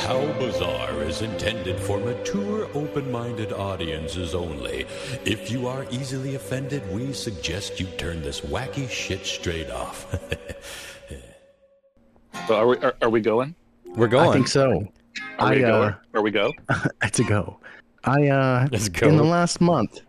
How Bizarre is intended for mature, open-minded audiences only. If you are easily offended, we suggest you turn this wacky shit straight off. So are we going? We're going. I think so. Are we go? It's a go. I Let's go. in the last month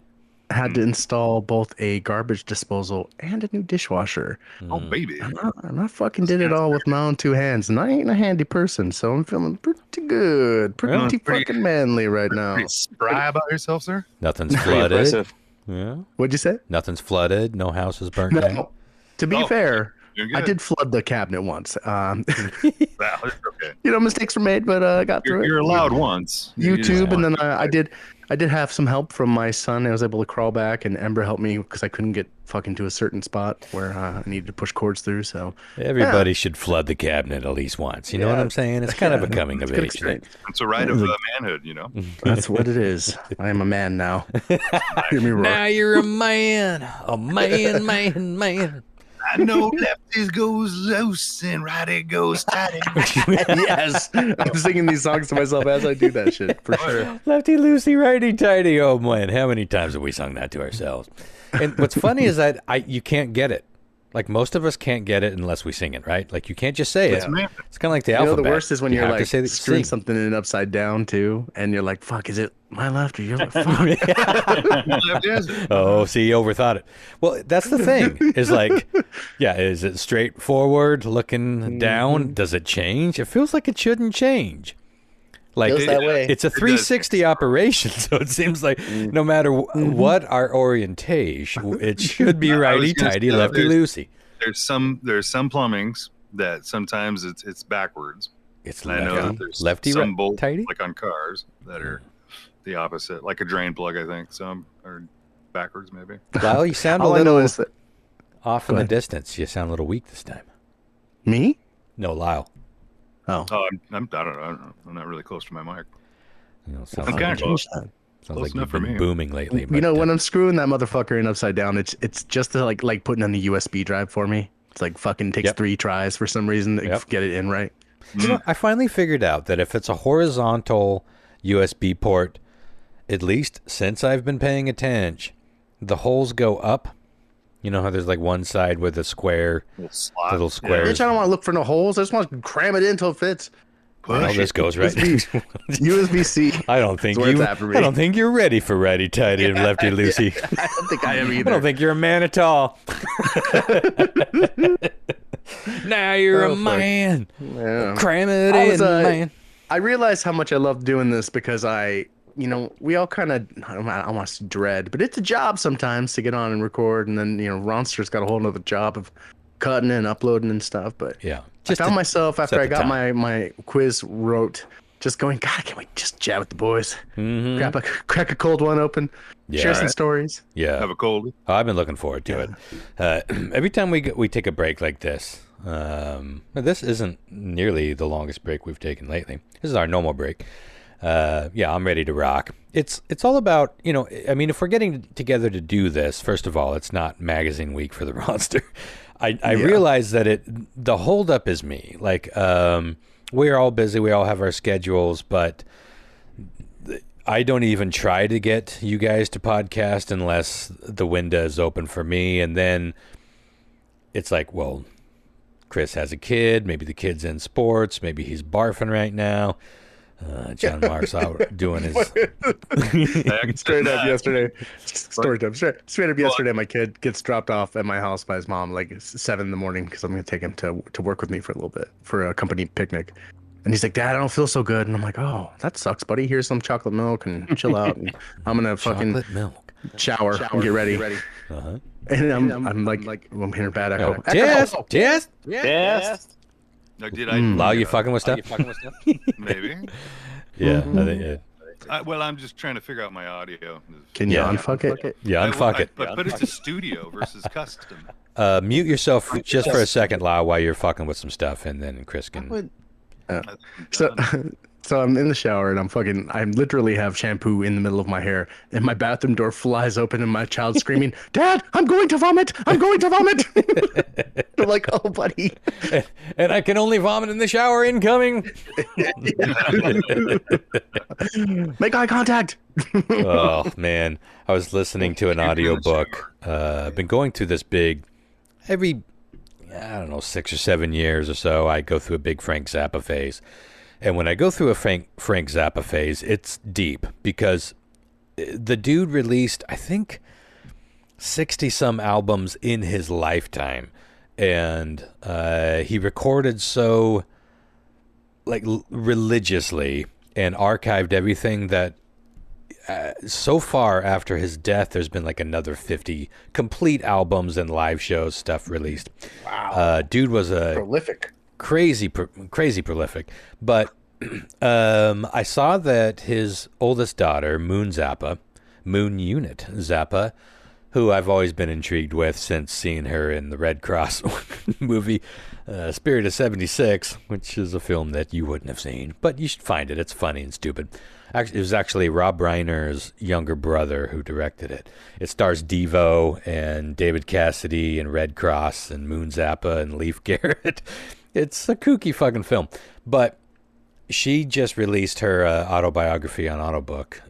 had to install both a garbage disposal and a new dishwasher. Oh baby! And I fucking did it all with my own two hands, and I ain't a handy person, so I'm feeling pretty good, pretty fucking manly right now. Pretty spry about yourself, sir. Nothing's flooded. Impressive. Yeah. What'd you say? Nothing's flooded. No house is burnt down. No. To be fair, You're good. I did flood the cabinet once. Well, okay. Mistakes were made, but I got through it. You're allowed once. You just YouTube, and want then to- I did have some help from my son. I was able to crawl back, and Ember helped me because I couldn't get fucking to a certain spot where I needed to push cords through. So Everybody should flood the cabinet at least once. You know what I'm saying? It's kind of a coming of good age thing. experience. It's a right of manhood, you know. That's what it is. I am a man now. Hear me roar. Now you're a man. A man. I know lefties goes loose and righty goes tighty. Yes, I'm singing these songs to myself as I do that shit for sure. Lefty loosey, righty tighty. Oh man, how many times have we sung that to ourselves? And what's funny is that you can't get it. Like most of us can't get it unless we sing it, right? Like you can't just say it. Yeah. It's kind of like the You know, alphabet. the worst is when you're have like to say that you screwing sing. something in upside down too, and you're like, "Fuck, is it my left or your left?" Fuck. Lefties. Oh, see, you overthought it. Well, that's the thing. Is like, yeah, is it straightforward looking down? Does it change? It feels like it shouldn't change. Like Feels that way. it's a 360 operation, so it seems like no matter what our orientation, it should be I was righty gonna tighty, say, lefty loosey. There's some plumbings that sometimes it's backwards. It's And I know lefty, that there's lefty, some bolts tighty. like on cars that are the opposite, like a drain plug. I think some are backwards, maybe. Lyle, you sound a All I know little is that off Go in the ahead. distance. You sound a little weak this time. me. No, Lyle. Oh, Oh, I don't know. I'm not really close to my mic. You know, sounds I'm like, kinda close. sounds Close like enough you've for been me. booming lately. You but, know, when I'm screwing that motherfucker in upside down, it's just to like putting on the USB drive for me. It's like fucking takes Yep. 3 tries for some reason to Yep. get it in right. You know, I finally figured out that if it's a horizontal USB port, at least since I've been paying attention, the holes go up. You know how there's like one side with a square, Little slot. little squares. Bitch, I don't want to look for no holes. I just want to cram it in until it fits. Well, this goes right. USB-C. I don't think That's where you. it's at for me. I don't think you're ready for righty tighty and lefty loosey. I don't think I am I either. don't think you're a man at all. Now you're Oh, a fuck. man. Yeah. Cram it I in, was, man. I realized how much I love doing this because we all kind of, I don't want to dread, but it's a job sometimes to get on and record. And then, Ronster's got a whole nother job of cutting and uploading and stuff. But Yeah. I found myself after set I the got time. my quiz wrote, just going, God, can't we just chat with the boys? Mhm. Crack a cold one open, Yeah. share some stories. Yeah. Have a cold. Oh, I've been looking forward to it. Every time we take a break like this, this isn't nearly the longest break we've taken lately. This is our normal break. I'm ready to rock. It's all about, if we're getting together to do this, first of all, it's not magazine week for the roster. I realize that the holdup is me. Like, we're all busy. We all have our schedules, but I don't even try to get you guys to podcast unless the window is open for me. And then it's like, well, Chris has a kid. Maybe the kid's in sports. Maybe he's barfing right now. John Mark's out doing his... Straight up yesterday. Story time. Straight up yesterday, my kid gets dropped off at my house by his mom like 7 a.m. because I'm going to take him to work with me for a little bit for a company picnic. And he's like, Dad, I don't feel so good. And I'm like, oh, that sucks, buddy. Here's some chocolate milk and chill out. And I'm going to fucking Chocolate milk. shower and get ready. Uh-huh. And I'm hearing bad echo. Oh, yes. Now, did I? Lyle, you fucking with stuff? Maybe. Yeah. I think, yeah. Well, I'm just trying to figure out my audio. Can you Yeah. unfuck it? Yeah, unfuck it. But it's a studio versus custom. Mute yourself just for a second, Lyle, while you're fucking with some stuff, and then Chris can... So So I'm in the shower and I literally have shampoo in the middle of my hair and my bathroom door flies open and my child's screaming, "Dad, I'm going to vomit! I'm going to vomit!" I'm like, "Oh, buddy." And I can only vomit in the shower incoming. Make eye contact. Oh, man. I was listening to an audiobook. I've been going through this every, I don't know, 6 or 7 years or so, I go through a big Frank Zappa phase. And when I go through a Frank Zappa phase, it's deep because the dude released, I think, 60-some albums in his lifetime. And he recorded so, religiously and archived everything that so far after his death, there's been another 50 complete albums and live shows stuff released. Wow. Dude was prolific. Crazy prolific. But I saw that his oldest daughter, Moon Unit Zappa, who I've always been intrigued with since seeing her in the Red Cross movie, Spirit of 76, which is a film that you wouldn't have seen, but you should find it. It's funny and stupid. It was actually Rob Reiner's younger brother who directed it. It stars Devo and David Cassidy and Red Cross and Moon Zappa and Leif Garrett. It's a kooky fucking film. But she just released her autobiography on audiobook,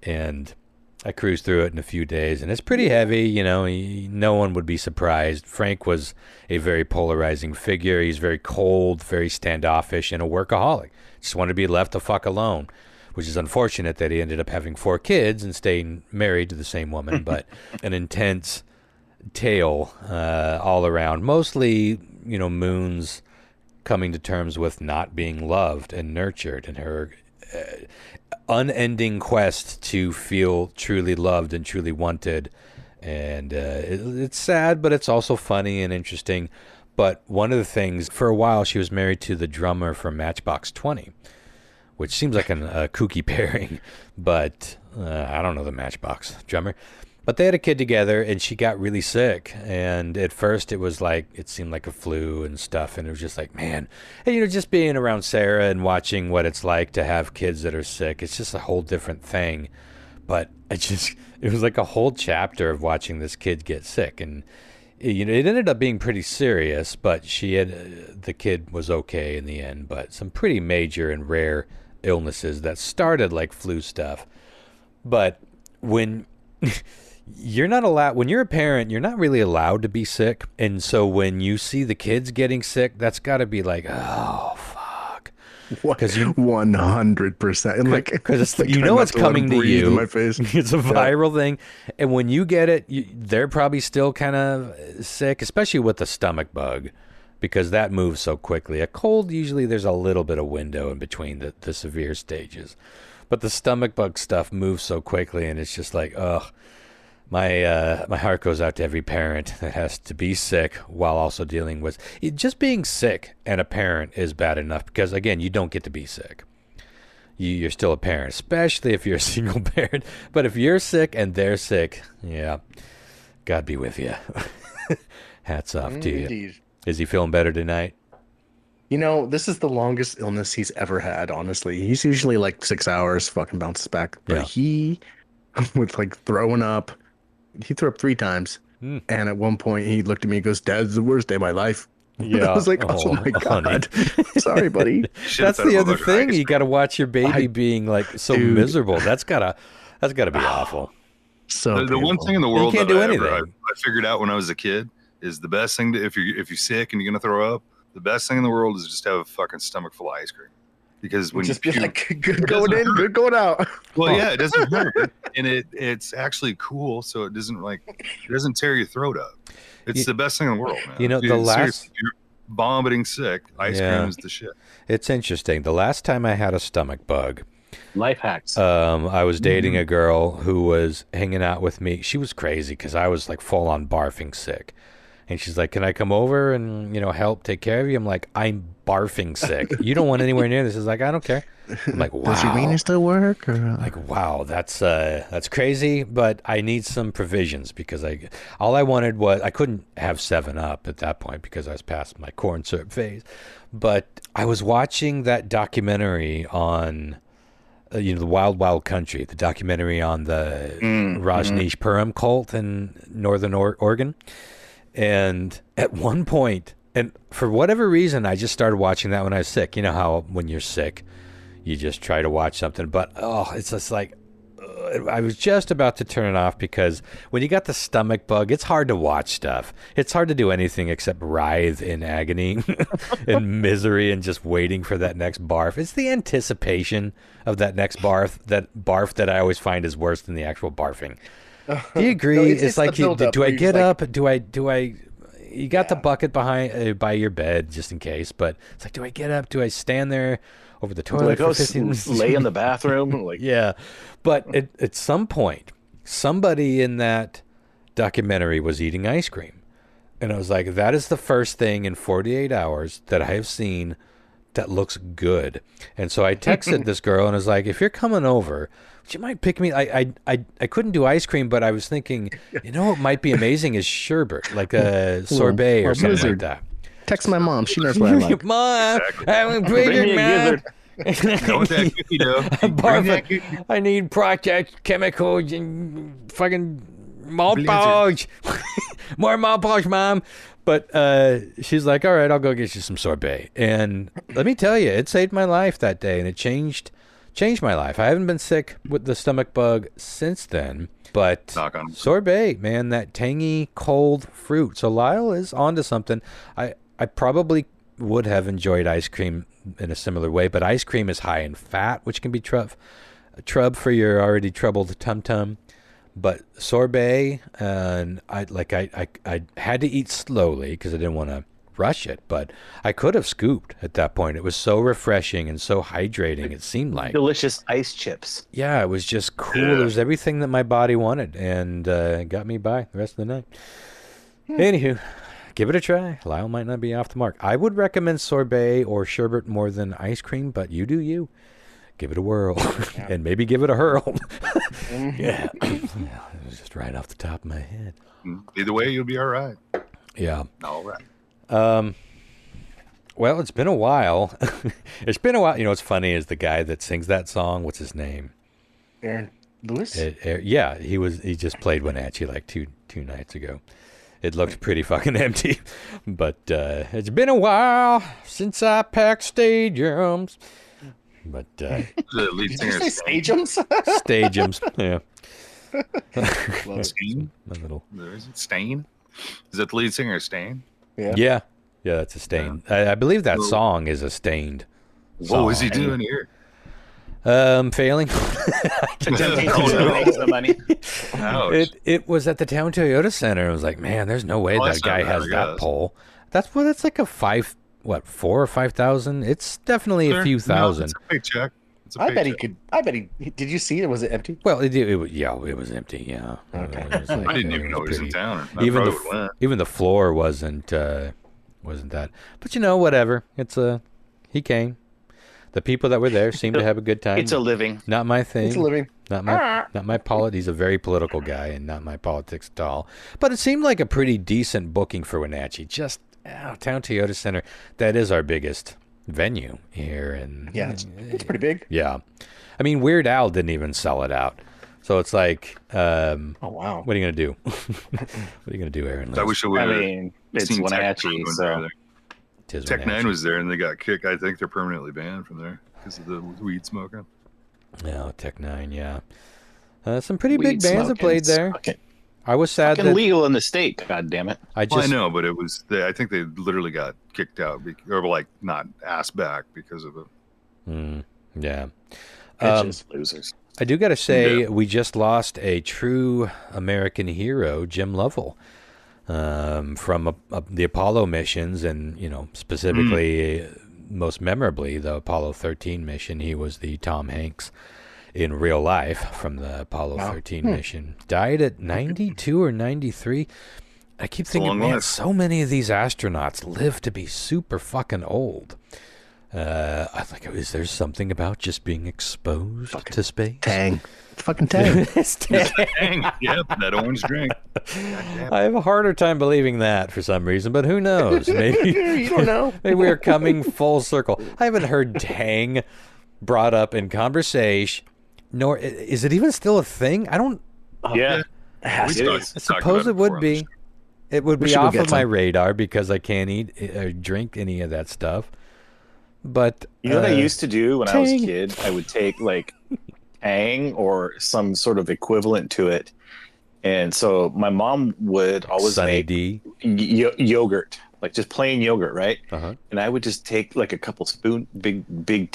and I cruised through it in a few days, and it's pretty heavy. No one would be surprised. Frank was a very polarizing figure. He's very cold, very standoffish, and a workaholic. Just wanted to be left the fuck alone, which is unfortunate that he ended up having 4 kids and staying married to the same woman, but an intense tale all around. Mostly, Moon's coming to terms with not being loved and nurtured, and her unending quest to feel truly loved and truly wanted. And it's sad, but it's also funny and interesting. But one of the things, for a while, she was married to the drummer from Matchbox 20, which seems like a kooky pairing, but I don't know the Matchbox drummer. But they had a kid together, and she got really sick. And at first, it seemed like a flu and stuff. And it was just like, man, and, just being around Sarah and watching what it's like to have kids that are sick, it's just a whole different thing. But it was like a whole chapter of watching this kid get sick. And, it ended up being pretty serious, but the kid was okay in the end. But some pretty major and rare illnesses that started like flu stuff. But when you're not allowed, when you're a parent, you're not really allowed to be sick. And so when you see the kids getting sick, that's got to be like, oh, fuck. Because 100%. And because it's coming to you. In my face. It's a viral thing. And when you get it, they're probably still kind of sick, especially with the stomach bug, because that moves so quickly. A cold, usually there's a little bit of window in between the severe stages. But the stomach bug stuff moves so quickly, and it's just like, ugh. My heart goes out to every parent that has to be sick while also dealing with just being sick. And a parent is bad enough because, again, you don't get to be sick. You're still a parent, especially if you're a single parent. But if you're sick and they're sick, yeah, God be with you. Hats off to you. Is he feeling better tonight? This is the longest illness he's ever had, honestly. He's usually like 6 hours, fucking bounces back. But he was throwing up. He threw up 3 times. And at one point he looked at me and goes, "Dad's the worst day of my life." Yeah. I was like, oh my God. Sorry, buddy. That's the other thing. You got to watch your baby being so miserable. That's gotta be awful. So the one thing in the world that I figured out when I was a kid is the best thing if you're sick and you're gonna throw up, the best thing in the world is just have a fucking stomach full of ice cream. Because when just be good going in, good going out. Well, yeah, it doesn't hurt, and it's actually cool, so it doesn't tear your throat up. It's the best thing in the world, man. The last if you're vomiting sick, ice cream is the shit. It's interesting. The last time I had a stomach bug, life hacks. I was dating a girl who was hanging out with me. She was crazy because I was full on barfing sick. And she's like, can I come over and, help take care of you? I'm like, I'm barfing sick. You don't want anywhere near this. She's like, I don't care. I'm like, wow. Does your wiener still work? Or? Like, wow, that's crazy, but I need some provisions because all I wanted was, I couldn't have 7-Up at that point because I was past my corn syrup phase. But I was watching that documentary on, the Wild Wild Country, the documentary on the Rajneeshpuram cult in Northern Oregon. And at one point, and for whatever reason, I just started watching that when I was sick. You know how when you're sick, you just try to watch something. But, it's just like, I was just about to turn it off because when you got the stomach bug, it's hard to watch stuff. It's hard to do anything except writhe in agony and misery and just waiting for that next barf. It's the anticipation of that next barf that I always find is worse than the actual barfing. Do you agree? No, it's like, do I get up? Do I? You got the bucket behind by your bed just in case, but it's like, do I get up? Do I stand there over the toilet for 15 minutes? Lay in the bathroom? Like, yeah. But at some point, somebody in that documentary was eating ice cream. And I was like, that is the first thing in 48 hours that I have seen that looks good. And so I texted this girl and I was like, if you're coming over, would you mind picking me? I couldn't do ice cream, but I was thinking, what might be amazing is sherbet, like a sorbet or something like that. Text my mom. She knows what I like. Mom, I'm great, man. I need project chemicals and fucking malt polish. More malt polish, Mom. But she's like, all right, I'll go get you some sorbet. And let me tell you, it saved my life that day, and it changed my life. I haven't been sick with the stomach bug since then. But sorbet, man, that tangy, cold fruit. So Lyle is onto something. I probably would have enjoyed ice cream in a similar way, but ice cream is high in fat, which can be trub for your already troubled tum-tum. But sorbet, and I had to eat slowly because I didn't want to rush it, but I could have scooped at that point. It was so refreshing and so hydrating, it seemed like. Delicious ice chips. Yeah, it was just cool. Yeah. It was everything that my body wanted, and it got me by the rest of the night. Anywho, give it a try. Lyle might not be off the mark. I would recommend sorbet or sherbet more than ice cream, but you do you. Give it a whirl, and maybe give it a hurl. Yeah. It was just right off the top of my head. Either way, you'll be all right. Yeah. All right. Well, it's been a while. It's been a while. What's funny is the guy that sings that song. What's his name? Aaron Lewis? Yeah, he just played Wenatchee like two nights ago. It looked pretty fucking empty. But it's been a while since I packed stadiums. But the lead singer did you say stadiums? Stadiums, yeah. Stain? Is it Stain? Is that the lead singer, Stain? Yeah, that's a Stain. I believe that song is a Stained song. What was he doing here? Failing. Money. It was at the Town Toyota Center. I was like, man, there's no way that guy has that pole. That's like a 4,000 or 5,000. It's definitely a few thousand. It's a big check. I bet he could. Did you see it? Was it empty? Well, it was empty. Yeah. Okay. I didn't even know he was in town. Even the floor wasn't that. But whatever. He came. The people that were there seemed to have a good time. It's a living. Not my thing. It's a living. Not my politics. He's a very political guy, and not my politics at all. But it seemed like a pretty decent booking for Wenatchee. Just Town Toyota Center. That is our biggest venue here, and it's pretty big. Yeah, I mean, Weird Al didn't even sell it out, so it's like, oh wow, what are you gonna do? What are you gonna do, Aaron? I wish it's Wenatchee. So Tech Nine was there, and they got kicked. I think they're permanently banned from there because of the weed smoking. Yeah, Tech Nine. Yeah, some pretty big bands have played there. I was sad that legal in the state. God damn it! I know, but it was. I think they literally got kicked out, or like not asked back because of it. Yeah, losers. I do got to say, we just lost a true American hero, Jim Lovell, from the Apollo missions, and specifically, most memorably, the Apollo 13 mission. He was the Tom Hanks in real life from the Apollo 13 mission. Died at 92 or 93. I keep thinking, man, so many of these astronauts live to be super fucking old. I think, is there something about just being exposed to space? Tang. It's fucking Tang. It's Tang. Yep, that orange drink. I have a harder time believing that for some reason, but who knows? Maybe You don't know. maybe we are coming full circle. I haven't heard Tang brought up in conversation, nor is it even still a thing? I don't. Yeah. I suppose it would be. It would be off of my radar because I can't eat or drink any of that stuff. But you know what I used to do when I was a kid? I would take like Tang or some sort of equivalent to it, and so my mom would always make yogurt, like just plain yogurt, right? Uh-huh. And I would just take like a couple big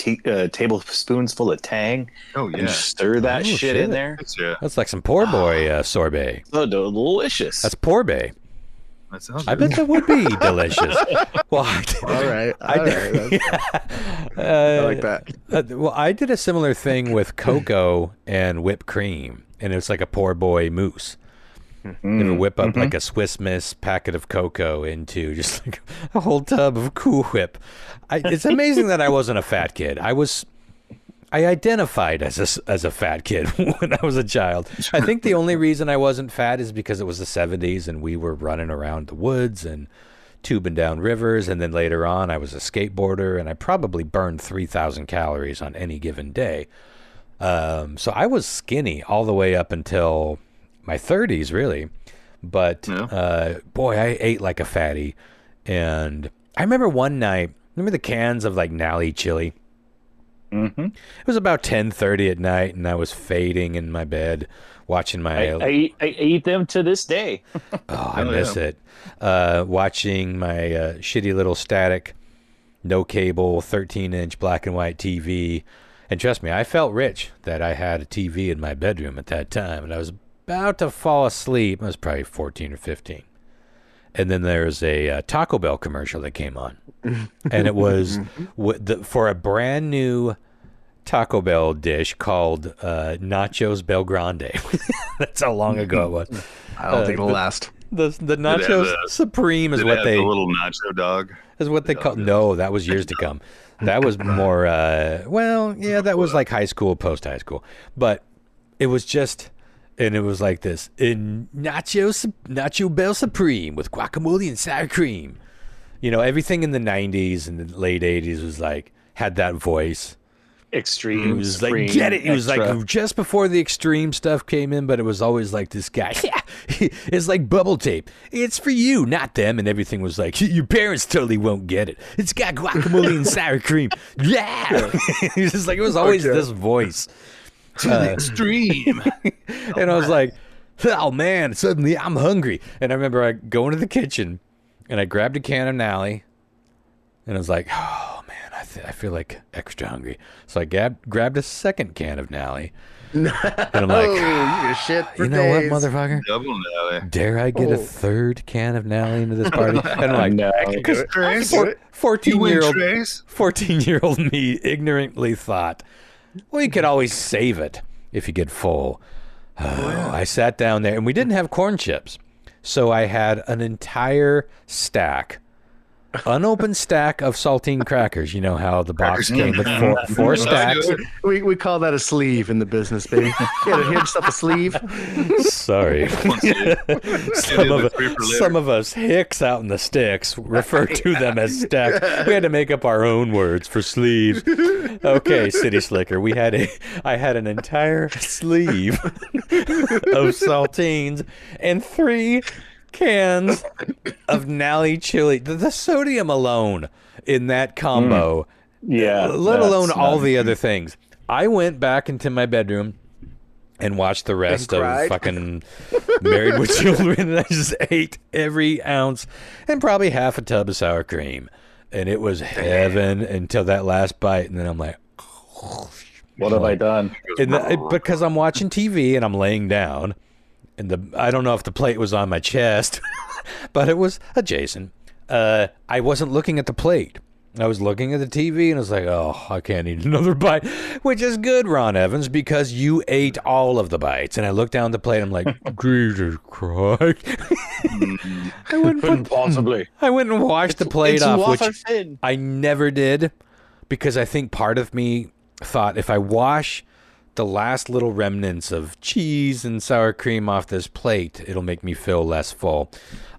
tablespoons full of Tang, and stir that shit in there. That's like some poor boy sorbet. So delicious. That's poor boy. I bet that would be delicious. Well, all right. I like that. Well, I did a similar thing with cocoa and whipped cream, and it was like a poor boy mousse. You would whip up like a Swiss Miss packet of cocoa into just like a whole tub of Cool Whip. It's amazing that I wasn't a fat kid. I identified as a fat kid when I was a child. I think the only reason I wasn't fat is because it was the 70s and we were running around the woods and tubing down rivers. And then later on, I was a skateboarder and I probably burned 3,000 calories on any given day. So I was skinny all the way up until my 30s, really. But boy, I ate like a fatty. And I remember one night, remember the cans of like Nally chili? Mm-hmm. It was about 10:30 at night, and I was fading in my bed, watching my. I eat them to this day. Oh, I miss it. Watching my shitty little static, no cable, 13-inch black and white TV, and trust me, I felt rich that I had a TV in my bedroom at that time, and I was about to fall asleep. I was probably 14 or 15, and then there was a Taco Bell commercial that came on, and it was for a brand new Taco Bell dish called Nachos Belgrande. That's how long ago it was. I don't think it'll last. The Nachos Supreme is what they... the little nacho dog? Is what they call... No, that was years to come. That was more... that was like high school, post-high school. But it was just... And it was like this. Nacho Bell Supreme with guacamole and sour cream. You know, everything in the 90s and the late 80s was like... Had that voice. Extreme. It was like, get it. It was like just before the extreme stuff came in, but it was always like this guy. It's like bubble tape. It's for you, not them. And everything was like, your parents totally won't get it. It's got guacamole and sour cream. Yeah. It was just like, it was always this voice. To the extreme. And I was like, oh man, suddenly I'm hungry. And I remember I going to the kitchen and I grabbed a can of Nally and I was like, oh man, I feel like extra hungry. So I grabbed a second can of Nally. And I'm like, you know what, motherfucker? Double Nally. Dare I get a third can of Nally into this party? And I'm like, because 14-year-old me ignorantly thought, well, you could always save it if you get full. I sat down there, and we didn't have corn chips. So I had an entire unopened stack of saltine crackers. You know how the box came with four stacks? We call that a sleeve in the business, baby. Yeah, here's yourself a sleeve. Sorry. Some of us hicks out in the sticks refer to them as stacks. We had to make up our own words for sleeves. Okay, City Slicker. I had an entire sleeve of saltines and 3 cans of Nally chili. The sodium alone in that combo, let alone all the other things. I went back into my bedroom and watched the rest of fucking Married with Children, and I just ate every ounce and probably half a tub of sour cream, and it was heaven until that last bite, and then I'm like, what have I done? Because I'm watching TV and I'm laying down. And I don't know if the plate was on my chest, but it was adjacent. I wasn't looking at the plate. I was looking at the TV and I was like, oh, I can't eat another bite, which is good, Ron Evans, because you ate all of the bites. And I looked down the plate. I'm like, Jesus Christ. Couldn't possibly. I went and washed the plate off, which thin. I never did, because I think part of me thought if I wash the last little remnants of cheese and sour cream off this plate, it'll make me feel less full.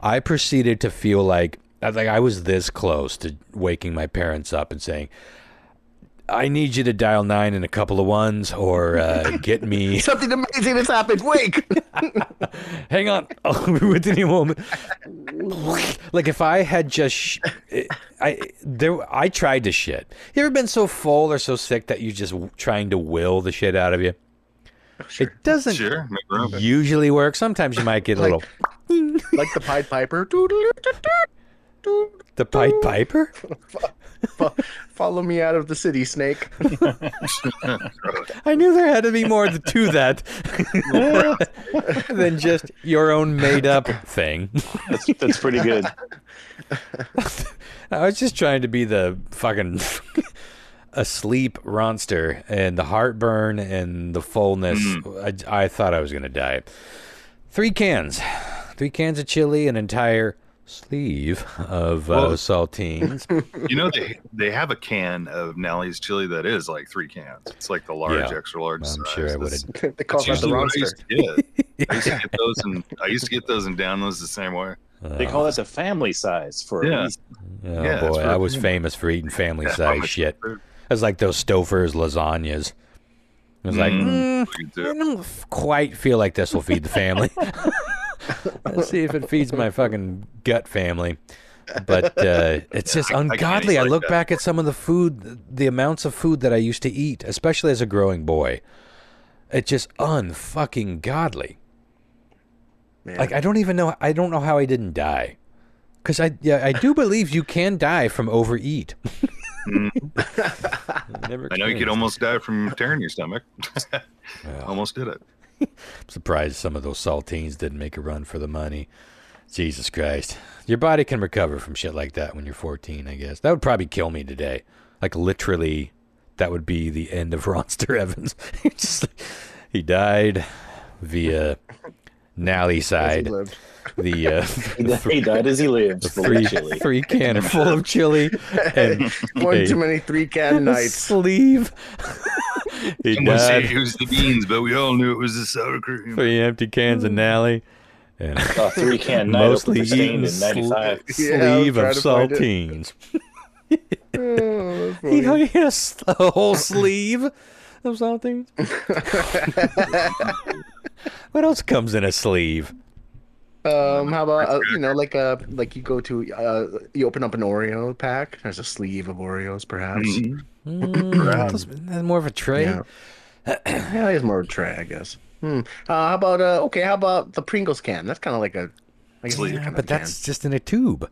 I proceeded to feel like I was this close to waking my parents up and saying, I need you to dial 9 and a couple of ones, or get me... Something amazing has happened. Wake! Hang on. I'll be with you in a moment. Like, if I had just... I tried to shit. You ever been so full or so sick that you just trying to will the shit out of you? Sure. It doesn't usually work. Sometimes you might get a little... Like the Pied Piper. The Pied Piper? Follow me out of the city, Snake. I knew there had to be more to that than just your own made-up thing. That's pretty good. I was just trying to be the fucking asleep Ronster, and the heartburn and the fullness. I thought I was going to die. 3 cans of chili, an entire sleeve of saltines. You know, they have a can of Nally's chili that is like 3 cans. It's like the large, extra large size. I'm sure I would have. They call that the Ronster. I used to get those and down those the same way. They call it the family size for a reason. Oh boy, I was famous for eating family size shit. It was like those Stouffer's lasagnas. I was like, I don't quite feel like this will feed the family. Let's see if it feeds my fucking gut family. But it's just ungodly. I look back at some of the food, the amounts of food that I used to eat, especially as a growing boy. It's just unfucking godly. Man. Like, I don't know how I didn't die. Because I do believe you can die from overeat. I know you could almost die from tearing your stomach. Almost did it. I'm surprised some of those saltines didn't make a run for the money. Jesus Christ. Your body can recover from shit like that when you're 14, I guess. That would probably kill me today. Like, literally, that would be the end of Ronster Evans. He died via Nally side. He died as he lived. The 3 can full of chili. And one too many 3 can nights. Sleeve. Someone said it was the beans, but we all knew it was the sour cream. 3 empty cans of Nally. And 3 can night mostly eaten in 95. Sleeve of saltines. Yes, a whole sleeve of saltines. What else comes in a sleeve? How about like you go to you open up an Oreo pack. There's a sleeve of Oreos, perhaps. That's more of a tray. Yeah, it's more of a tray, I guess. How about the Pringles can? That's kind of like a sleeve, but that's just in a tube.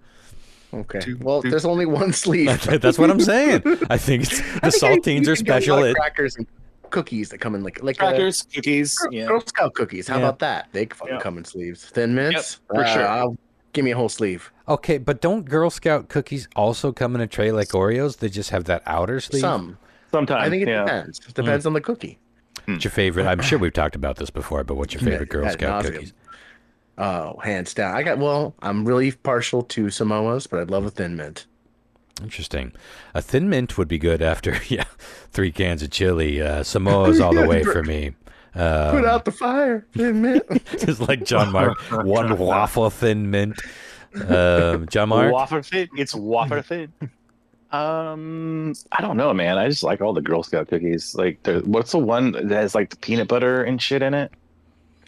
Okay. There's only one sleeve. That's what I'm saying. I think the saltines are special. Crackers and cookies that come in like crackers, cookies, Girl Scout cookies. How about that? They fucking come in sleeves. Thin Mints, for sure. Give me a whole sleeve. Okay, but don't Girl Scout cookies also come in a tray like Oreos? They just have that outer sleeve. Sometimes. I think it depends. It depends on the cookie. What's your favorite? I'm sure we've talked about this before, but what's your favorite Girl Scout cookies? Oh, hands down. I'm really partial to Samoa's, but I'd love a Thin Mint. Interesting. A Thin Mint would be good after 3 cans of chili. Samoa's all the way for me. Put out the fire, Thin Mint. Just like John Mark, 1 waffle Thin Mint. John Mark? Waffle Thin. It's waffle thin. I don't know, man. I just like all the Girl Scout cookies. Like, what's the one that has like the peanut butter and shit in it?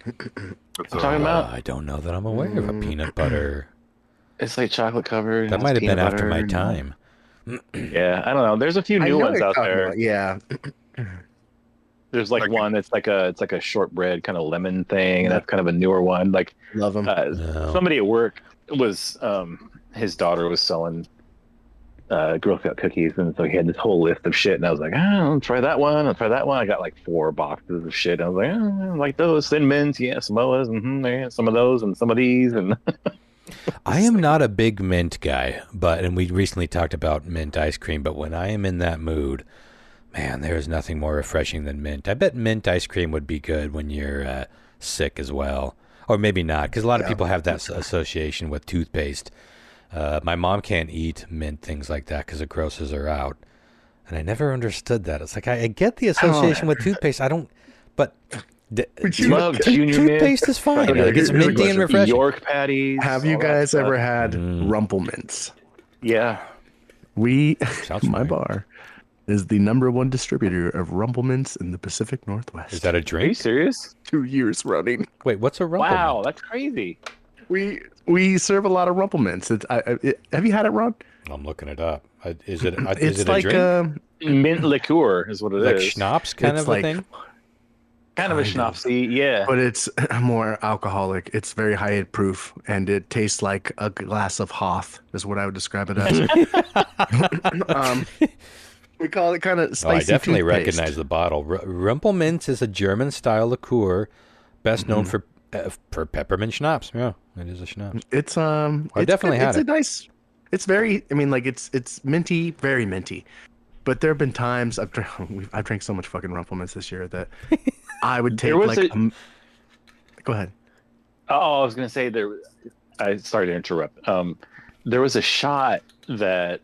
What I'm talking about? I don't know that I'm aware of a peanut butter. It's like chocolate covered. That might have been after my time. Yeah, I don't know. There's a few new ones out there. Yeah. There's like one that's like a shortbread kind of lemon thing, and that's kind of a newer one. Like, love them. Somebody at work was his daughter was selling Girl Scout cookies, and so he had this whole list of shit, and I was like, I'll try that one. I got like 4 boxes of shit. I was like, I like those Thin Mints, Samoa's, some of those and some of these, and I am not a big mint guy, and we recently talked about mint ice cream, but when I am in that mood, man, there is nothing more refreshing than mint. I bet mint ice cream would be good when you're sick as well. Or maybe not, because a lot of people have that association with toothpaste. My mom can't eat mint, things like that, because it grosses her out. And I never understood that. It's like, I get the association with toothpaste. I don't, but toothpaste is fine. Like, it's minty and refreshing. York patties. Have you guys ever had Rumple Mints? Yeah. My bar is the #1 distributor of Rumple Mints in the Pacific Northwest. Is that a drink? Are you serious? 2 years running. Wait, what's a Rumple Wow, Mint? that's crazy. We serve a lot of Rumple Mints. Have you had it, Ron? I'm looking it up. Is it It's a like drink? Mint liqueur is what it is. Like schnapps kind of a thing? Kind of a schnapsy, yeah. But it's more alcoholic. It's very high proof, and it tastes like a glass of Hoth, is what I would describe it as. We call it kind of spicy. I definitely toothpaste. recognize the bottle. Rumple Mints is a German-style liqueur, best known for peppermint schnapps. Yeah, it is a schnapps. It's I definitely had it. It's very. I mean, like it's minty, very minty. But there have been times I've drank so much fucking Rumple Mints this year that I would take Go ahead. Oh, I was gonna say sorry to interrupt. There was a shot that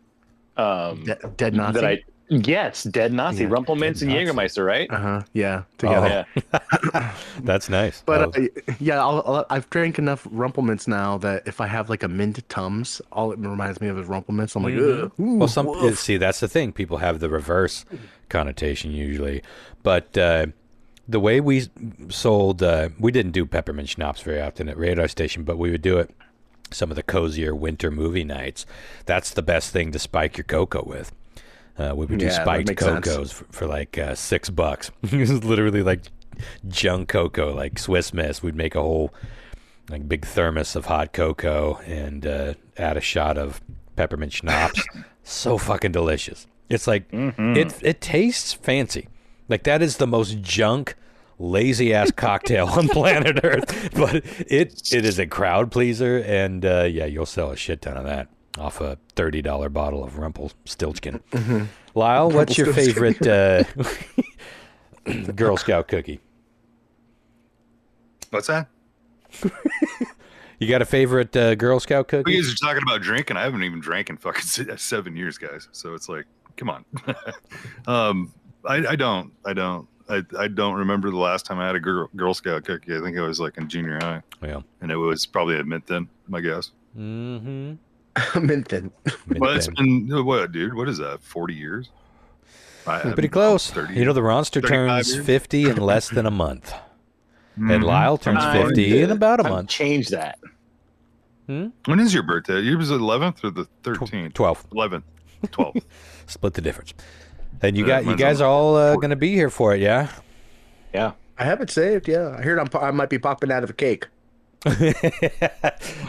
Dead Nazi. Dead Nazi, Rumple Mints and Jägermeister, right? Yeah, together. Yeah. That's nice. But I've drank enough Rumple Mints now that if I have like a mint Tums, all it reminds me of is Rumple Mints. I'm like, ugh. Well, see, that's the thing. People have the reverse connotation usually. But the way we sold, we didn't do peppermint schnapps very often at Radar Station, but we would do it some of the cozier winter movie nights. That's the best thing to spike your cocoa with. We would do spiked cocos for like $6. It was literally like junk cocoa, like Swiss Miss. We'd make a whole like big thermos of hot cocoa and add a shot of peppermint schnapps. So fucking delicious. It's like it tastes fancy. Like that is the most junk, lazy ass cocktail on planet Earth. But it is a crowd pleaser, and you'll sell a shit ton of that off a $30 bottle of Rumpelstiltskin. Lyle, what's your favorite Girl Scout cookie? What's that? You got a favorite Girl Scout cookie? You guys are talking about drinking. I haven't even drank in fucking 7 years, guys. So it's like, come on. I don't remember the last time I had a Girl Scout cookie. I think it was like in junior high. Yeah. And it was probably a mint thin, my guess. Mm-hmm. Mint thin. Well, it's been, what, dude? What is that, 40 years? Pretty close. 30, the Ronster turns 50 in less than a month. And Lyle turns 50 in about a month. Change that. When is your birthday? Yours was 11th or the 13th? 12th. 11th. 12th. Split the difference. And you guys are all going to be here for it, yeah? Yeah. I have it saved, yeah. I heard I might be popping out of a cake.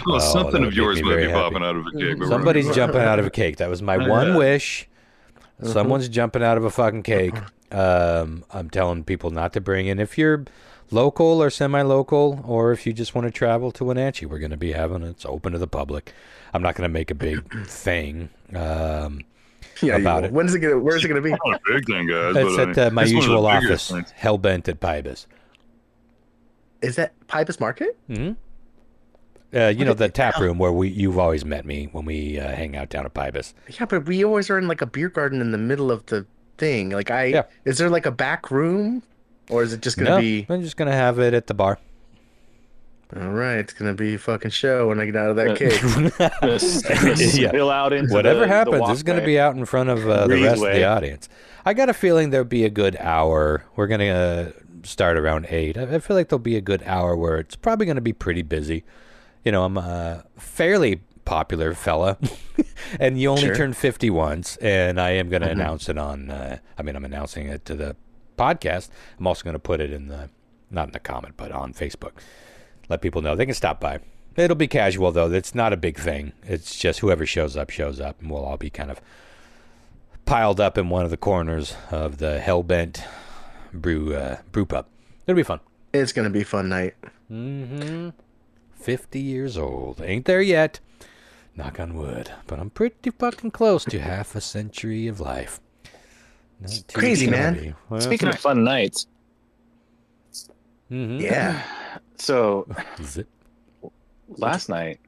Well, something of yours might be popping out of a cake. Somebody's jumping out of a cake. That was my one wish. Someone's jumping out of a fucking cake. I'm telling people not to bring in. If you're local or semi-local, or if you just want to travel to Wenatchee, we're going to be having it. It's open to the public. I'm not going to make a big thing about it. Where's it going to be? Not a big thing, guys. It's at my usual office, Hellbent at Pybus. Is that Pybus Market? Mm-hmm. The tap room where you've always met me when we hang out down at Pybus. Yeah, but we always are in like a beer garden in the middle of the thing. Like is there like a back room, or is it just gonna be? I'm just gonna have it at the bar. All right, it's gonna be a fucking show when I get out of that cake. Spill out into whatever happens, it's gonna be out in front of the rest of the audience. I got a feeling there'll be a good hour. We're gonna start around 8. I feel like there'll be a good hour where it's probably gonna be pretty busy. I'm a fairly popular fella, and you only turn 50 once, and I am going to announce it on, I'm announcing it to the podcast. I'm also going to put it not in the comment, but on Facebook. Let people know. They can stop by. It'll be casual, though. It's not a big thing. It's just whoever shows up, and we'll all be kind of piled up in one of the corners of the Hellbent brew pub. It'll be fun. It's going to be a fun night. Mm-hmm. 50 years old. Ain't there yet. Knock on wood. But I'm pretty fucking close to half a century of life. Crazy, man. Well, speaking of fun nights. Mm-hmm. Yeah. So, Zip. last night.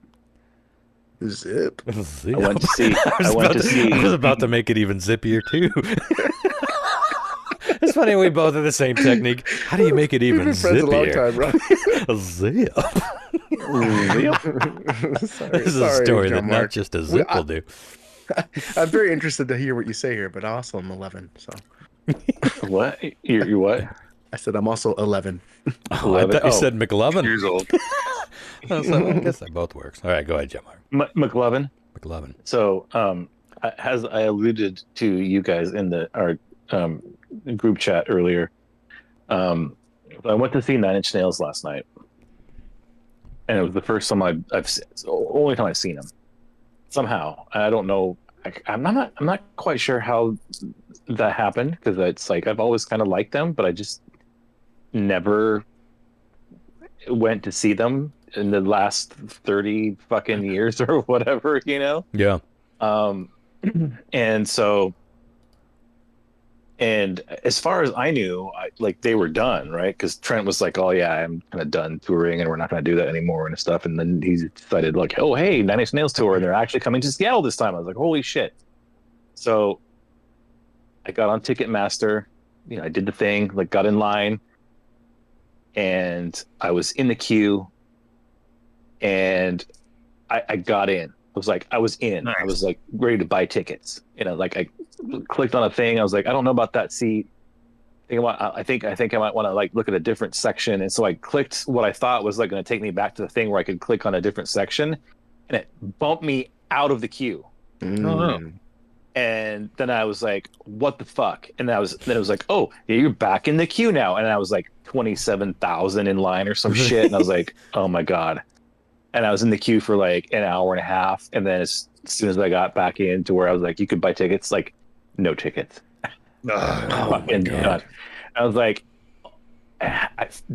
Zip. I went to see. I was about to make it even zippier, too. It's funny, we both have the same technique. How do you make it even zippier? A long time, bro. Zip. This is a story that not just a zip will do. I'm very interested to hear what you say here, but also I'm 11. So what? You're what? I said I'm also 11. Oh, I thought you said McLovin. Years old. So I guess that both works. All right, go ahead, Jamar. McLovin. McLovin. So, as I alluded to you guys in our group chat earlier, I went to see Nine Inch Nails last night, and it was the first time only time I've seen them. Somehow, I don't know. I'm not quite sure how that happened, because it's like I've always kind of liked them, but I just never went to see them in the last 30 fucking years or whatever, Yeah. And as far as I knew, they were done, right? Because Trent was like, "Oh yeah, I'm kind of done touring, and we're not going to do that anymore and stuff." And then he decided, like, "Oh hey, Nine Inch Nails tour, and they're actually coming to Seattle this time." I was like, "Holy shit!" So I got on Ticketmaster, I did the thing, like got in line, and I was in the queue, and I got in. I was in. Nice. I was like ready to buy tickets. Like I clicked on a thing. I was like, I don't know about that seat. I think I might want to like look at a different section. And so I clicked what I thought was like going to take me back to the thing where I could click on a different section, and it bumped me out of the queue. And then I was like, what the fuck? And then it was like, oh, yeah, you're back in the queue now. And I was like 27,000 in line or some shit. And I was like, oh my God. And I was in the queue for like an hour and a half. And then as soon as I got back into where I was like, you could buy tickets, like no tickets. Oh my God. I was like,